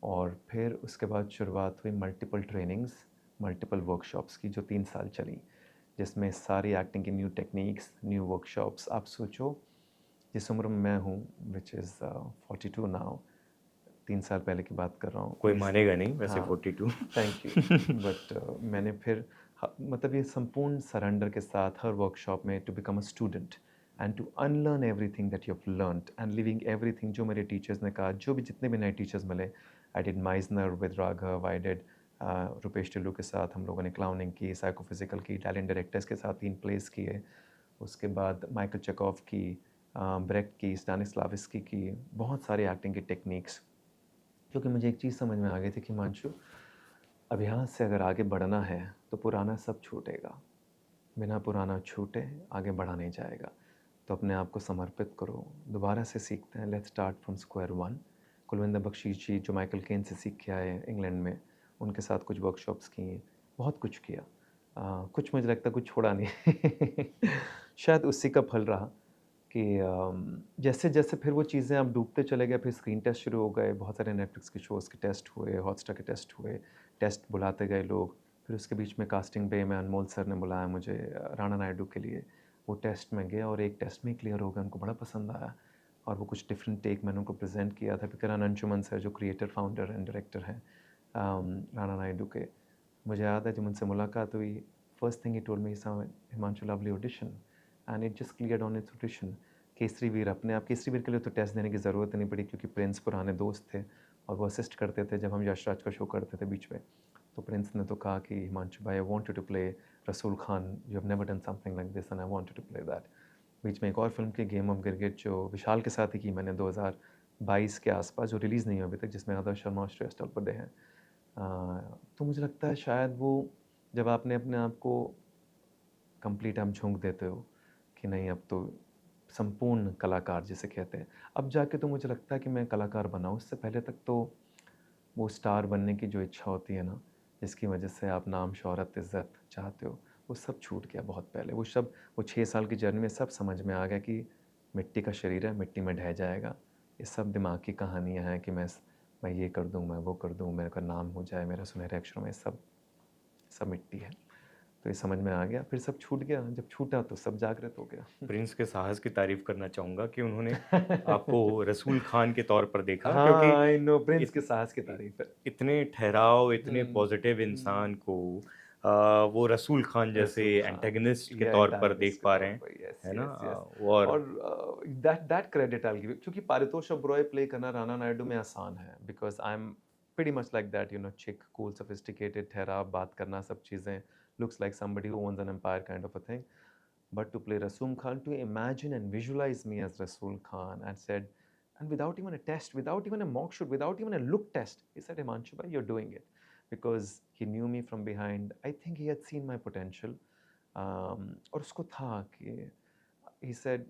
और फिर उसके बाद शुरुआत हुई मल्टीपल ट्रेनिंग्स, मल्टीपल वर्कशॉप्स की, जो 3 साल चली, जिसमें सारी एक्टिंग की न्यू टेक्निक्स, न्यू वर्कशॉप्स। आप सोचो, जिस उम्र में मैं हूँ, विच इज़ 42 नाउ, 3 साल पहले की बात कर रहा हूँ। कोई इस मानेगा नहीं वैसे हाँ, 42। Thank you. बट मैंने फिर मतलब ये संपूर्ण सरेंडर के साथ हर वर्कशॉप में to become a student and to unlearn everything that you have learned and living everything जो मेरे टीचर्स ने कहा, जो भी जितने भी नए टीचर्स मिले। I did Meissner with Raghav, I did Rupesh Tillu के साथ हम लोगों ने क्लाउनिंग की, साइकोफिजिकल की, इटालियन डायरेक्टर्स के साथ 3 प्लेस किए। उसके बाद माइकल चेकोव की, ब्रेख्ट की, स्टानिस्लाविस्की की, बहुत सारी एक्टिंग की टेक्निक्स। क्योंकि मुझे एक चीज़ समझ में आ गई थी कि हिमांशु, अब यहाँ से अगर आगे बढ़ना है तो पुराना सब छूटेगा, बिना पुराना छूटे आगे बढ़ा नहीं जाएगा। तो अपने आप को समर्पित करो, दोबारा से सीखते हैं, let's start from square one. Kulwinder Bakhshish ji जो माइकल केन से सीख के आए इंग्लैंड में, उनके साथ कुछ वर्कशॉप्स की, बहुत कुछ किया। कुछ मुझे लगता है कुछ छोड़ा नहीं शायद उसी का फल रहा कि जैसे जैसे फिर वो चीज़ें आप डूबते चले गए, फिर स्क्रीन टेस्ट शुरू हो गए, बहुत सारे नेटफ्लिक्स के शोज़ के टेस्ट हुए, हॉटस्टार के टेस्ट हुए, टेस्ट बुलाते गए लोग। फिर उसके बीच में कास्टिंग डे में अनमोल सर ने बुलाया मुझे राणा नायडू के लिए। वो टेस्ट में गया और एक टेस्ट में ही क्लियर हो गया, उनको बड़ा पसंद आया और वो कुछ डिफरेंट टेक मैंने उनको प्रेजेंट किया था। फिर अंशुमन सर जो क्रिएटर, फाउंडर एंड डायरेक्टर हैं राणा नायडू के, मुझे याद है जब उनसे मुलाकात हुई, first thing he told me, Himanshu lovely audition and it just cleared on its audition. Kesari Veer, अपने आप केसरी वीर के लिए तो टेस्ट देने की ज़रूरत नहीं पड़ी क्योंकि प्रिंस पुराने दोस्त थे और वो असिस्ट करते थे जब हम यशराज का शो करते थे बीच में। तो प्रिंस ने तो कहा कि हिमांशु भाई, I want you to play Rasool Khan, you have never done something like this and I want you to play that. बीच में एक और फिल्म की, गेम ऑफ गिरगिट, जो विशाल के साथ ही की मैंने 2022 के आसपास, जो रिलीज़ नहीं हुई अभी तक, जिसमें आदर्श शर्मा और श्रेयस टलपड़े हैं। तो मुझे लगता है शायद वो, जब आपने अपने आप को कंप्लीट आप झोंक देते हो कि नहीं अब तो संपूर्ण कलाकार जिसे कहते हैं, अब जाके तो मुझे लगता है कि मैं कलाकार बना हूँ। उससे पहले तक तो वो स्टार बनने की जो इच्छा होती है ना, जिसकी वजह से आप नाम, शोहरत, इज़्ज़त चाहते हो, वो सब छूट गया बहुत पहले। वो 6 साल की जर्नी में सब समझ में आ गया कि मिट्टी का शरीर है, मिट्टी में ढह जाएगा। ये सब दिमाग की कहानियाँ हैं कि मैं ये कर दूँ, मैं वो कर दूँ, मेरे का नाम हो जाए, मेरा सुनहरे अक्षरों में, सब सब मिट्टी है। तो ये समझ में आ गया, फिर सब छूट गया। जब छूटा तो सब जागृत हो गया। प्रिंस के साहस की तारीफ़ करना चाहूँगा कि उन्होंने आपको रसूल खान के तौर पर देखा, क्योंकि हाँ, आई नो, प्रिंस इत के साहस की इ तारीफ़ है। इतने ठहराव, इतने हुँ, पॉज़िटिव हुँ। इंसान को वो रसूल खान जैसे रसूल खान, एंटागनिस्ट के ये तौर पर देख एंटागनिस्ट के पा रहे तौर हैं, पर, यस, है ना? Yes, yes. और और that credit I will give, क्योंकि पारितोष ओबेरॉय प्ले करना राणा नायडू में आसान है, because I am pretty much like that, chic, cool, sophisticated, ठहराव, बात करना, सब चीज़ें, looks like somebody who owns an empire kind of a thing. But to play Rasool Khan, to imagine and visualize me as Rasool Khan, and without even a test, without even a mock shoot, without even a look test, he said, Himanshu bhai, you're doing it. Because he knew me from behind. I think he had seen my potential. और उसको था कि he said,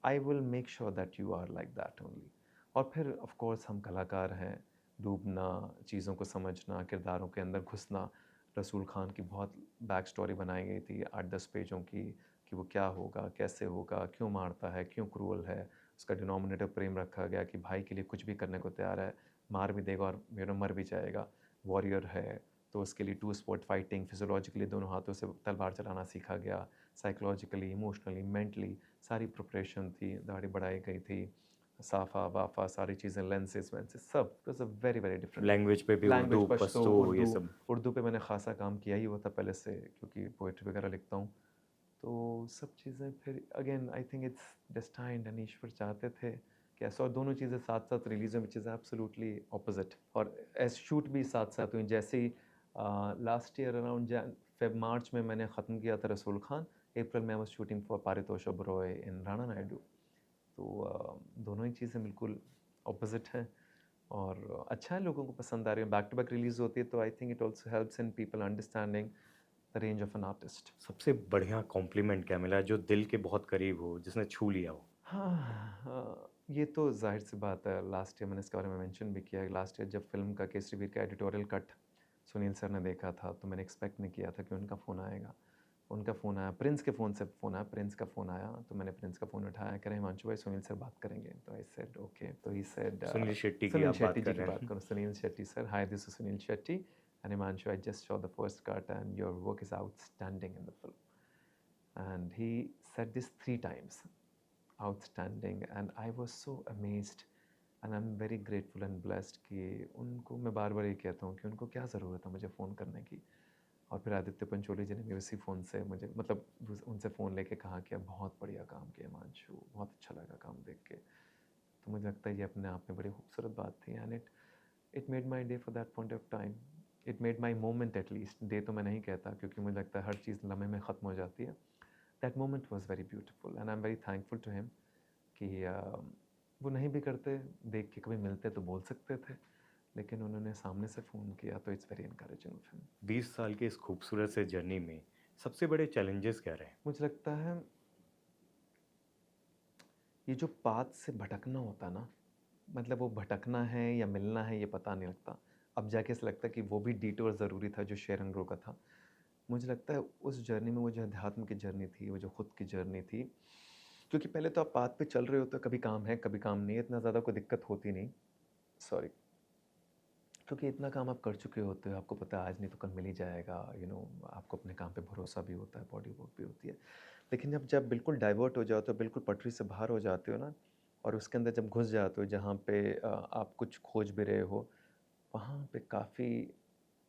I will make sure that you are like that only. और फिर of course हम कलाकार हैं, डूबना, चीज़ों को समझना, किरदारों के अंदर घुसना। रसूल खान की बहुत बैक स्टोरी बनाई गई थी 8-10 पेजों की, कि वो क्या होगा, कैसे होगा, क्यों मारता है, क्यों क्रूअल है। उसका डिनोमिनेटर प्रेम रखा गया कि भाई के लिए कुछ भी करने को तैयार है, मार भी देगा और मर भी जाएगा। वॉरियर है तो उसके लिए टू स्पोर्ट फाइटिंग, फिजियोलॉजिकली दोनों हाथों से तलवार चलाना सीखा गया, साइकोलॉजिकली, इमोशनली, मेंटली सारी प्रिपरेशन थी, दाढ़ी बढ़ाई गई थी, साफ़ा वाफ़ा सारी चीज़ें, लेंसेज वेंसेज सब। It was a very very different language पे भी लैंग्वेज, उर्दू, पश्तो, पश्तो ये उर्दू। सब। उर्दू पे मैंने ख़ासा काम किया ही हुआ था पहले से, क्योंकि पोइट्री वगैरह लिखता हूँ। तो सब चीज़ें फिर again I think it's destined, and ईश्वर चाहते थे कि ऐसा, और दोनों चीज़ें साथ साथ रिलीज हुई, विच इज़ एब्सोल्युटली ऑपोजिट। और एज शूट भी साथ साथ हुई। जैसे ही लास्ट ईयर अराउंड मार्च में मैंने ख़त्म किया था रसूल खान, अप्रैल में I was shooting for Paritosh Oberoi in Rana Naidu. तो दोनों ही चीज़ें बिल्कुल ऑपोजिट हैं और अच्छा है, लोगों को पसंद आ रही है। बैक टू बैक रिलीज़ होती है तो I think it also helps in people understanding the range of an artist. सबसे बढ़िया कॉम्प्लीमेंट क्या मिला जो दिल के बहुत करीब हो, जिसने छू लिया हो? हाँ, ये तो ज़ाहिर सी बात है। लास्ट ईयर मैंने इसके बारे में मेंशन भी किया है। लास्ट ईयर जब फ़िल्म का केसरी वीर का एडिटोरियल कट सुनील सर ने देखा था, तो मैंने एक्सपेक्ट नहीं किया था कि उनका फ़ोन आएगा। उनका फ़ोन आया, प्रिंस के फ़ोन से फ़ोन आया, प्रिंस का फ़ोन आया, तो मैंने प्रिंस का फ़ोन उठाया, कह रहे हिमांशु भाई सुनील सर बात करेंगे। तो आई सेड ओके। तो ही सेड सुनील शेट्टी की सुनील आप बात शेट्टी जी कर की रहे बात हैं। करो, Sunil Shetty sir, hi this is Sunil Shetty and Himanshu, I just saw the first cut and your work is outstanding in the film. And he said this 3 times, outstanding, and I was so amazed and I'm very grateful and blessed कि उनको मैं बार बार ये कहता हूँ कि उनको क्या ज़रूरत है मुझे फ़ोन करने की। और फिर आदित्य पंचोली जी ने भी उसी फ़ोन से मुझे, मतलब उनसे फ़ोन लेके कहा कि अब बहुत बढ़िया काम किया हिमांशु, बहुत अच्छा लगा काम देख के। तो मुझे लगता है ये अपने आप में बड़ी खूबसूरत बात थी, and it made my day for that point of time. It made my moment at least, day तो मैं नहीं कहता क्योंकि मुझे लगता है हर चीज़ लम्हे में ख़त्म हो जाती है। That moment was very beautiful and I am very thankful to him कि वो नहीं भी करते, देख के कभी मिलते तो बोल सकते थे, लेकिन उन्होंने सामने से फ़ोन किया तो it's very encouraging of him. 20 साल के इस खूबसूरत से जर्नी में सबसे बड़े चैलेंजेस क्या रहे? मुझे लगता है ये जो पाथ से भटकना होता है ना, मतलब वो भटकना है या मिलना है ये पता नहीं लगता। अब जाके ऐसा लगता है कि वो भी डिटोर ज़रूरी था जो शेयर एंड ग्रो का था। मुझे लगता है उस जर्नी में वो जो अध्यात्म की जर्नी थी, वो जो खुद की जर्नी थी, क्योंकि पहले तो आप पाथ पे चल रहे होते हो, कभी काम है, कभी काम नहीं है, इतना ज़्यादा कोई दिक्कत होती नहीं। सॉरी। क्योंकि इतना काम आप कर चुके होते हो, आपको पता है आज नहीं तो कल मिल ही जाएगा, आपको अपने काम पे भरोसा भी होता है, बॉडी वर्क भी होती है। लेकिन जब जब बिल्कुल डाइवर्ट हो जाते हो, बिल्कुल पटरी से बाहर हो जाते हो ना, और उसके अंदर जब घुस जाते हो जहाँ पे आप कुछ खोज भी रहे हो, वहाँ पे काफ़ी,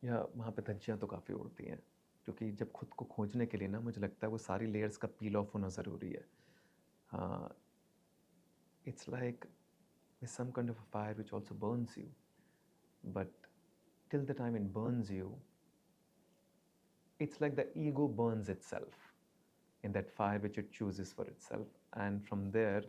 या वहाँ पे धज्जियाँ तो काफ़ी उड़ती हैं। क्योंकि जब खुद को खोजने के लिए ना मुझे लगता है वो सारी लेयर्स का पील ऑफ होना ज़रूरी है। हाँ, it's like some kind of a fire which also burns you, but till the time it burns you, it's like the ego burns itself in that fire which it chooses for itself, and from there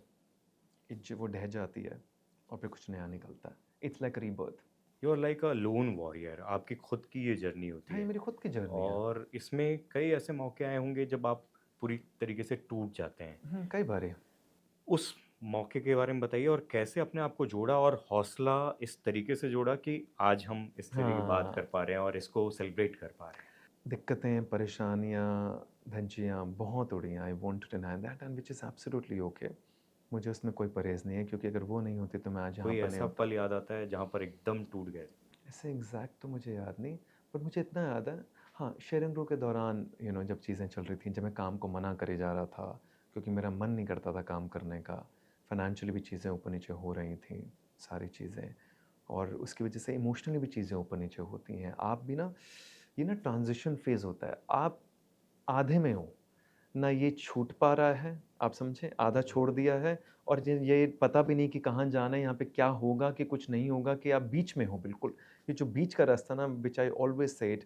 वो ढह जाती है और फिर कुछ नया निकलता है। It's like rebirth. You are like a lone warrior, आपकी खुद की ये जर्नी होती हाँ, ये है। मेरी खुद की जर्नी है। और इसमें कई ऐसे मौके आए होंगे जब आप पूरी तरीके से टूट जाते हैं। कई बारी। उस मौके के बारे में बताइए और कैसे अपने आप को जोड़ा और हौसला इस तरीके से जोड़ा कि आज हम इस तरह की बात कर हाँ, पा रहे हैं और इसको सेलिब्रेट कर पा रहे हैं। दिक्कतें, परेशानियाँ, धज्जियाँ बहुत उड़ी हैं। I won't to deny that and which is absolutely okay. मुझे उसमें कोई परहेज़ नहीं है क्योंकि अगर वो नहीं होती तो मैं आज यहाँ कोई पर नहीं ऐसा होता। पल याद आता है जहाँ पर एकदम टूट गए? ऐसे एग्जैक्ट तो मुझे याद नहीं, बट मुझे इतना याद है। हाँ, शेयरिंग रो के दौरान जब चीज़ें चल रही थी, जब मैं काम को मना करे जा रहा था क्योंकि मेरा मन नहीं करता था काम करने का, फाइनेंशियली भी चीज़ें ऊपर नीचे हो रही थी, सारी चीज़ें, और उसकी वजह से इमोशनली भी चीज़ें ऊपर नीचे होती हैं। आप भी ना, ये ना ट्रांजिशन फेज़ होता है, आप आधे में हो, ना ये छूट पा रहा है, आप समझे? आधा छोड़ दिया है, और ये पता भी नहीं कि कहाँ जाना है, यहाँ पे क्या होगा कि कुछ नहीं होगा, कि आप बीच में हो बिल्कुल। ये जो बीच का रास्ता ना, व्हिच आई ऑलवेज़ सेड,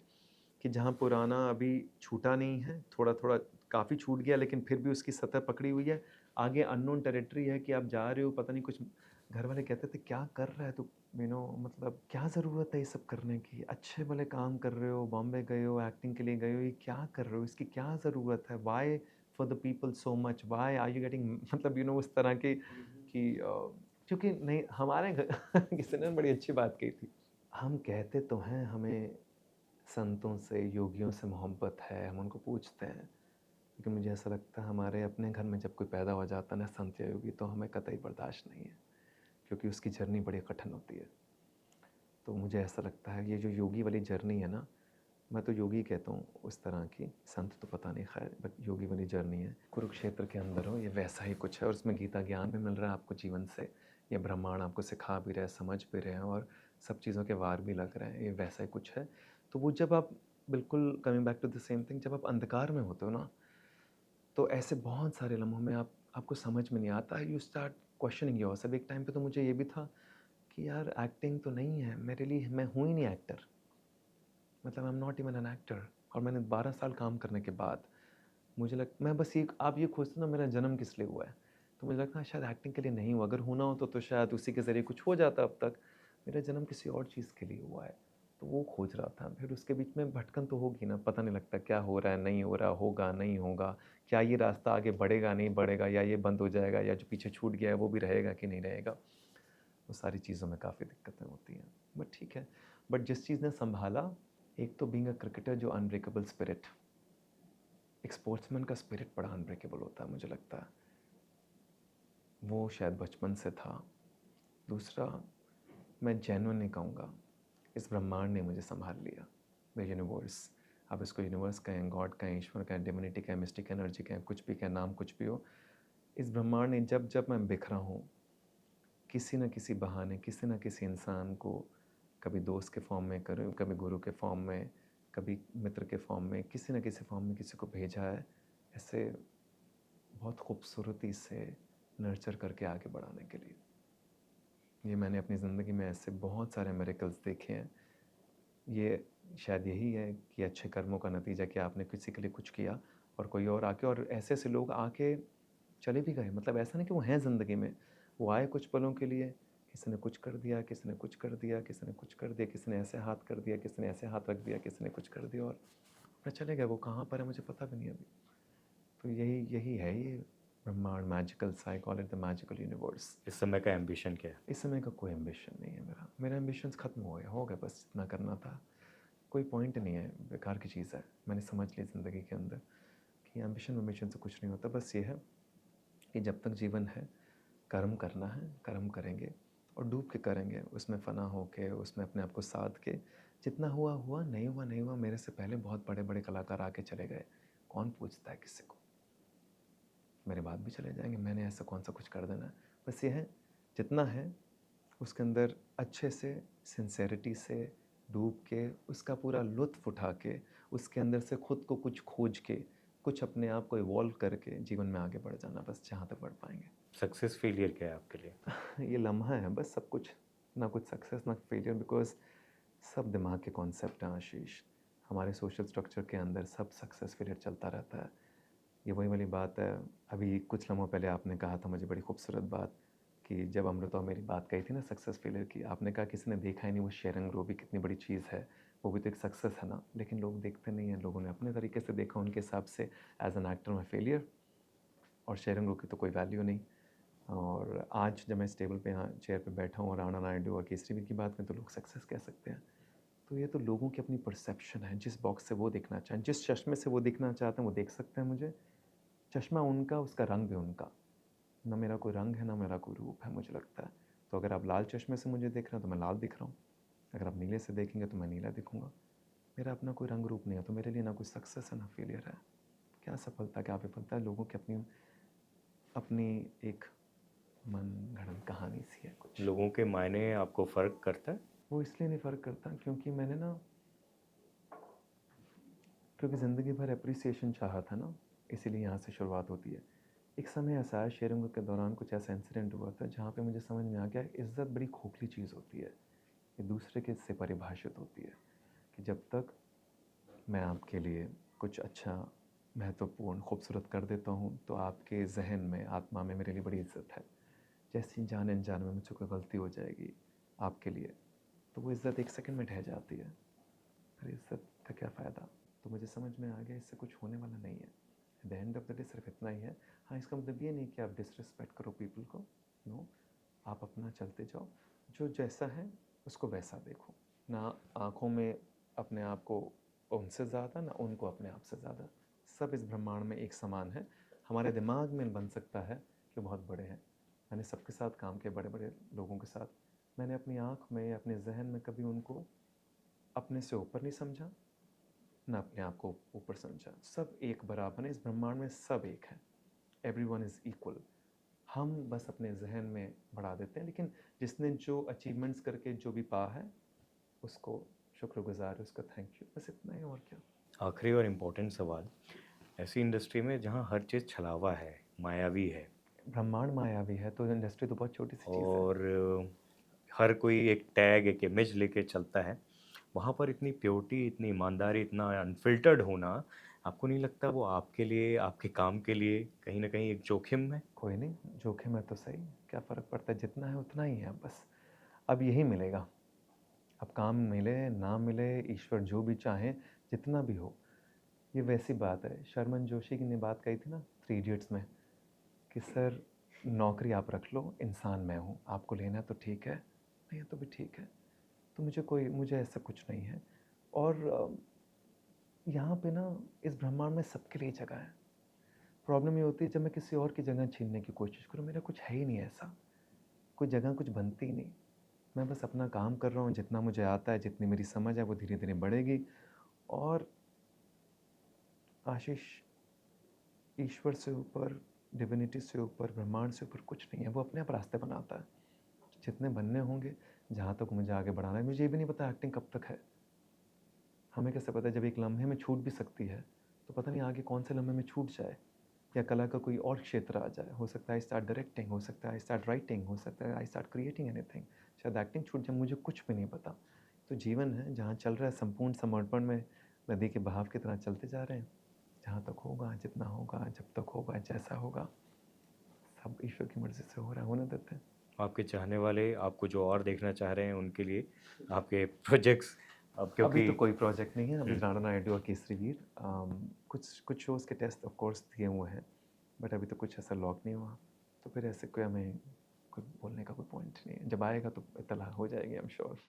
कि जहाँ पुराना अभी छूटा नहीं है, थोड़ा-थोड़ा काफ़ी छूट गया लेकिन फिर भी उसकी सतह पकड़ी हुई है। आगे अननोन टेरिटरी है कि आप जा रहे हो, पता नहीं कुछ, घरवाले कहते थे, "क्या कर रहा है तू? मतलब क्या ज़रूरत है ये सब करने की? अच्छे भले काम कर रहे हो, बॉम्बे गए हो, एक्टिंग के लिए गए हो, ये क्या कर रहे हो? इसकी क्या ज़रूरत है? Why for the people so much? Why are you getting" मतलब उस तरह की, कि क्योंकि नहीं, हमारे घर किसी ने बड़ी अच्छी बात कही थी। हम कहते तो हैं हमें संतों से, योगियों से मोहब्बत है, हम उनको पूछते हैं, लेकिन मुझे ऐसा लगता है हमारे अपने घर में जब कोई पैदा हो जाता है ना, संत या योगी, तो हमें कतई बर्दाश्त नहीं है, क्योंकि उसकी जर्नी बड़ी कठिन होती है। तो मुझे ऐसा लगता है ये जो योगी वाली जर्नी है ना, मैं तो योगी कहता हूँ उस तरह की, संत तो पता नहीं खैर, बट योगी वाली जर्नी है। कुरुक्षेत्र के अंदर हो, ये वैसा ही कुछ है, और उसमें गीता ज्ञान भी मिल रहा है आपको जीवन से, ये ब्रह्मांड आपको सिखा भी रहा है, समझ भी रहे हैं, और सब चीज़ों के वार भी लग रहे हैं, ये वैसा ही कुछ है। तो वो जब आप बिल्कुल coming back to the same thing, जब आप अंधकार में होते हो ना, तो ऐसे बहुत सारे लम्हों में आपको समझ में नहीं आता, यू स्टार्ट क्वेश्चनिंग योरसेल्फ। एक टाइम पे तो मुझे ये भी था कि यार एक्टिंग तो नहीं है मेरे लिए, मैं हूँ ही नहीं एक्टर, मतलब I am not even an actor. और मैंने 12 साल काम करने के बाद मुझे मैं बस ये, आप ये खोजते ना मेरा जन्म किस लिए हुआ है, तो मुझे लगता है शायद एक्टिंग के लिए नहीं हुआ, अगर होना हो तो शायद उसी के ज़रिए कुछ हो जाता अब तक। मेरा जन्म किसी और चीज़ के लिए हुआ है, तो वो खोज रहा था। फिर उसके बीच में भटकन तो होगी ना, पता नहीं लगता क्या हो रहा है, नहीं हो रहा, होगा नहीं होगा, क्या ये रास्ता आगे बढ़ेगा नहीं बढ़ेगा, या ये बंद हो जाएगा, या जो पीछे छूट गया है वो भी रहेगा कि नहीं रहेगा। वो सारी चीज़ों में काफ़ी दिक्कतें होती हैं, बट ठीक है। बट जिस चीज़ ने संभाला, एक तो बीइंग अ क्रिकेटर, जो अनब्रेकेबल स्पिरिट, एक स्पोर्ट्समैन का स्पिरिट बड़ा अनब्रेकेबल होता है मुझे लगता है, वो शायद बचपन से था। दूसरा, मैं जेन्युइन नहीं कहूँगा, इस ब्रह्मांड ने मुझे संभाल लिया, द यूनिवर्स। आप इसको यूनिवर्स कहें, गॉड कहें, ईश्वर कहें, डिविनिटी कहें, मिस्टिक एनर्जी कहें, कुछ भी कहें, नाम कुछ भी हो, इस ब्रह्मांड ने जब जब मैं बिखरा हूँ, किसी न किसी बहाने, किसी न किसी इंसान को, कभी दोस्त के फॉर्म में, कभी गुरु के फॉर्म में, कभी मित्र के फॉर्म में, किसी न किसी फॉर्म में किसी को भेजा है, ऐसे बहुत खूबसूरती से नर्चर करके आगे बढ़ाने के लिए। ये मैंने अपनी ज़िंदगी में ऐसे बहुत सारे मिरेकल्स देखे हैं। ये शायद यही है कि अच्छे कर्मों का नतीजा कि आपने किसी के लिए कुछ किया और कोई और आके, और ऐसे ऐसे लोग आके चले भी गए, मतलब ऐसा नहीं कि वो हैं ज़िंदगी में, वो आए कुछ पलों के लिए, किसी ने कुछ कर दिया, किसी ने कुछ कर दिया, किसी ने कुछ कर दिया, किसी ने ऐसे हाथ कर दिया, किसी ने ऐसे हाथ रख दिया, किसी ने कुछ कर दिया और अपने चले गए। वो कहाँ पर है मुझे पता भी नहीं अभी। तो यही यही है ये ब्रह्मांड, magical psychology, the magical universe. इस समय का एम्बिशन क्या है? इस समय का कोई एम्बिशन नहीं है मेरा, मेरा एम्बिशंस ख़त्म हो गए, बस इतना करना था। कोई पॉइंट नहीं है, बेकार की चीज़ है। मैंने समझ ली ज़िंदगी के अंदर कि एम्बिशन से कुछ नहीं होता। बस ये है कि जब तक जीवन है कर्म करना है, कर्म करेंगे और डूब के करेंगे, उसमें फ़ना होके, उसमें अपने आप को साध के, जितना हुआ हुआ, नहीं हुआ नहीं हुआ। मेरे से पहले बहुत बड़े बड़े कलाकार आके चले गए, कौन पूछता है किसी को, मेरे बाद भी चले जाएंगे, मैंने ऐसा कौन सा कुछ कर देना है। बस ये है, जितना है उसके अंदर अच्छे से, सिंसेरिटी से डूब के, उसका पूरा लुत्फ़ उठा के, उसके अंदर से खुद को कुछ खोज के, कुछ अपने आप को इवॉल्व करके जीवन में आगे बढ़ जाना, बस जहाँ तक बढ़ पाएंगे। सक्सेस फेलियर क्या है आपके लिए? ये लम्हा है बस, सब कुछ, ना कुछ सक्सेस ना फेलियर, बिकॉज सब दिमाग के कॉन्सेप्ट हैं आशीष। हमारे सोशल स्ट्रक्चर के अंदर सब सक्सेस फेलियर चलता रहता है। ये वही वाली बात है, अभी कुछ लम्हों पहले आपने कहा था मुझे बड़ी खूबसूरत बात, कि जब अमृता मेरी बात कही थी ना सक्सेस फेलियर की, आपने कहा किसी ने देखा ही नहीं वो शेयरिंग ग्रो भी कितनी बड़ी चीज़ है, वो भी तो एक सक्सेस है ना। लेकिन लोग देखते नहीं हैं, लोगों ने अपने तरीके से देखा, उनके हिसाब से एज एन एक्टर में फेलियर, और शेयरिंग ग्रो की तो कोई वैल्यू नहीं। और आज जब मैं इस टेबल पे यहाँ चेयर पे बैठा हूँ और राणा नायडू और केसरी वीर की बात करें तो लोग सक्सेस कह सकते हैं। तो ये तो लोगों की अपनी परसेप्शन है, जिस बॉक्स से वो देखना चाहें, जिस चश्मे से वो देखना चाहते हैं वो देख सकते हैं मुझे। चश्मा उनका, उसका रंग भी उनका। ना मेरा कोई रंग है, ना मेरा कोई रूप है, मुझे लगता है। तो अगर आप लाल चश्मे से मुझे देख रहे हैं तो मैं लाल दिख रहा हूँ, अगर आप नीले से देखेंगे तो मैं नीला दिखूँगा। मेरा अपना कोई रंग रूप नहीं है, तो मेरे लिए ना कोई सक्सेस है ना फेलियर है। क्या सफलता क्या विफलता है, लोगों की अपनी अपनी एक मन गढ़ंत कहानी सी है कुछ। लोगों के मायने आपको फ़र्क करता है? वो इसलिए नहीं फ़र्क करता क्योंकि मैंने ना, क्योंकि ज़िंदगी भर एप्रिसिएशन चाहा था ना, इसीलिए यहाँ से शुरुआत होती है। एक समय ऐसा आया शेयरिंग के दौरान, कुछ ऐसा इंसिडेंट हुआ था जहाँ पे मुझे समझ में आ गया इज़्ज़त बड़ी खोखली चीज़ होती है, ये दूसरे के से परिभाषित होती है। कि जब तक मैं आपके लिए कुछ अच्छा, महत्वपूर्ण, खूबसूरत कर देता हूँ तो आपके जहन में, आत्मा में मेरे लिए बड़ी इज़्ज़त है। जैसे ही जाने अनजाने में मुझसे कोई गलती हो जाएगी आपके लिए, तो वो इज़्ज़त एक सेकंड में ढह जाती है। फिर इज़्ज़त का क्या फ़ायदा। तो मुझे समझ में आ गया इससे कुछ होने वाला नहीं है। At the end of the day सिर्फ इतना ही है। हाँ, इसका मतलब ये नहीं कि आप डिसरिस्पेक्ट करो पीपल को, नो। आप अपना चलते जाओ, जो जैसा है उसको वैसा देखो, ना आँखों में अपने आप को उनसे ज़्यादा, ना उनको अपने आप से ज़्यादा। सब इस ब्रह्मांड में एक समान है। हमारे दिमाग में बन सकता है कि बहुत बड़े हैं। मैंने सबके साथ काम किया, बड़े बड़े लोगों के साथ। मैंने अपनी आँख में, अपने जहन में कभी उनको अपने से ऊपर नहीं समझा, ना अपने आप को ऊपर समझा। सब एक बराबर है, इस ब्रह्मांड में सब एक है। Everyone is equal. हम बस अपने जहन में बढ़ा देते हैं, लेकिन जिसने जो अचीवमेंट्स करके जो भी पा है उसको शुक्रगुजार है, उसका थैंक यू, बस इतना ही, और क्या। आखिरी और इम्पोर्टेंट सवाल, ऐसी इंडस्ट्री में जहाँ हर चीज़ छलावा है, मायावी है ब्रह्मांड मायावी है तो इंडस्ट्री तो बहुत छोटी सी चीज़ है। और हर कोई एक टैग, एक इमेज लेके चलता है, वहाँ पर इतनी प्योरिटी, इतनी ईमानदारी, इतना अनफ़िल्टर्ड होना, आपको नहीं लगता वो आपके लिए, आपके काम के लिए कहीं न कहीं एक जोखिम है? कोई नहीं, जोखिम है तो सही, क्या फ़र्क पड़ता है, जितना है उतना ही है बस। अब यही मिलेगा, अब काम मिले ना मिले, ईश्वर जो भी चाहे, जितना भी हो। ये वैसी बात है, शर्मन जोशी की ने बात कही थी ना थ्री इडियट्स में, कि सर नौकरी आप रख लो, इंसान मैं हूँ, आपको लेना है तो ठीक है, नहीं है तो भी ठीक है। तो मुझे ऐसा कुछ नहीं है। और यहाँ पे ना इस ब्रह्मांड में सबके लिए जगह है। प्रॉब्लम ये होती है जब मैं किसी और की जगह छीनने की कोशिश करूँ, मेरा कुछ है ही नहीं ऐसा, कोई जगह कुछ बनती ही नहीं। मैं बस अपना काम कर रहा हूँ, जितना मुझे आता है, जितनी मेरी समझ है वो धीरे धीरे बढ़ेगी। और आशीष, ईश्वर से ऊपर, डिविनिटी से ऊपर, ब्रह्मांड से ऊपर कुछ नहीं है, वो अपने आप रास्ते बनाता है। जितने बनने होंगे, जहाँ तक मुझे आगे बढ़ाना है। मुझे ये भी नहीं पता एक्टिंग कब तक है, हमें कैसे पता है, जब एक लम्हे में छूट भी सकती है तो पता नहीं आगे कौन से लम्हे में छूट जाए, या कला का कोई और क्षेत्र आ जाए। हो सकता है आई स्टार्ट डायरेक्टिंग, हो सकता है आई स्टार्ट राइटिंग, हो सकता है आई स्टार्ट क्रिएटिंग एनीथिंग, शायद एक्टिंग छूट जाए, मुझे कुछ भी नहीं पता। तो जीवन है जहाँ चल रहा है संपूर्ण समर्पण में, नदी के बहाव की तरह चलते जा रहे हैं। जहाँ तक होगा, जितना होगा, जब तक होगा, जैसा होगा, सब ईश्वर की मर्ज़ी से हो रहा है, होने देते हैं। आपके चाहने वाले, आपको जो और देखना चाह रहे हैं उनके लिए आपके प्रोजेक्ट्स अब अभी क्योंकि तो कोई प्रोजेक्ट नहीं है, अभी हुँ, राणा नायडू और केसरी वीर कुछ शोज़ के टेस्ट ऑफ कोर्स दिए हुए हैं, बट अभी तो कुछ ऐसा लॉक नहीं हुआ। तो फिर ऐसे कोई हमें कुछ बोलने का कोई पॉइंट नहीं है। जब आएगा तो इत्तला हो जाएगी, आई एम श्योर।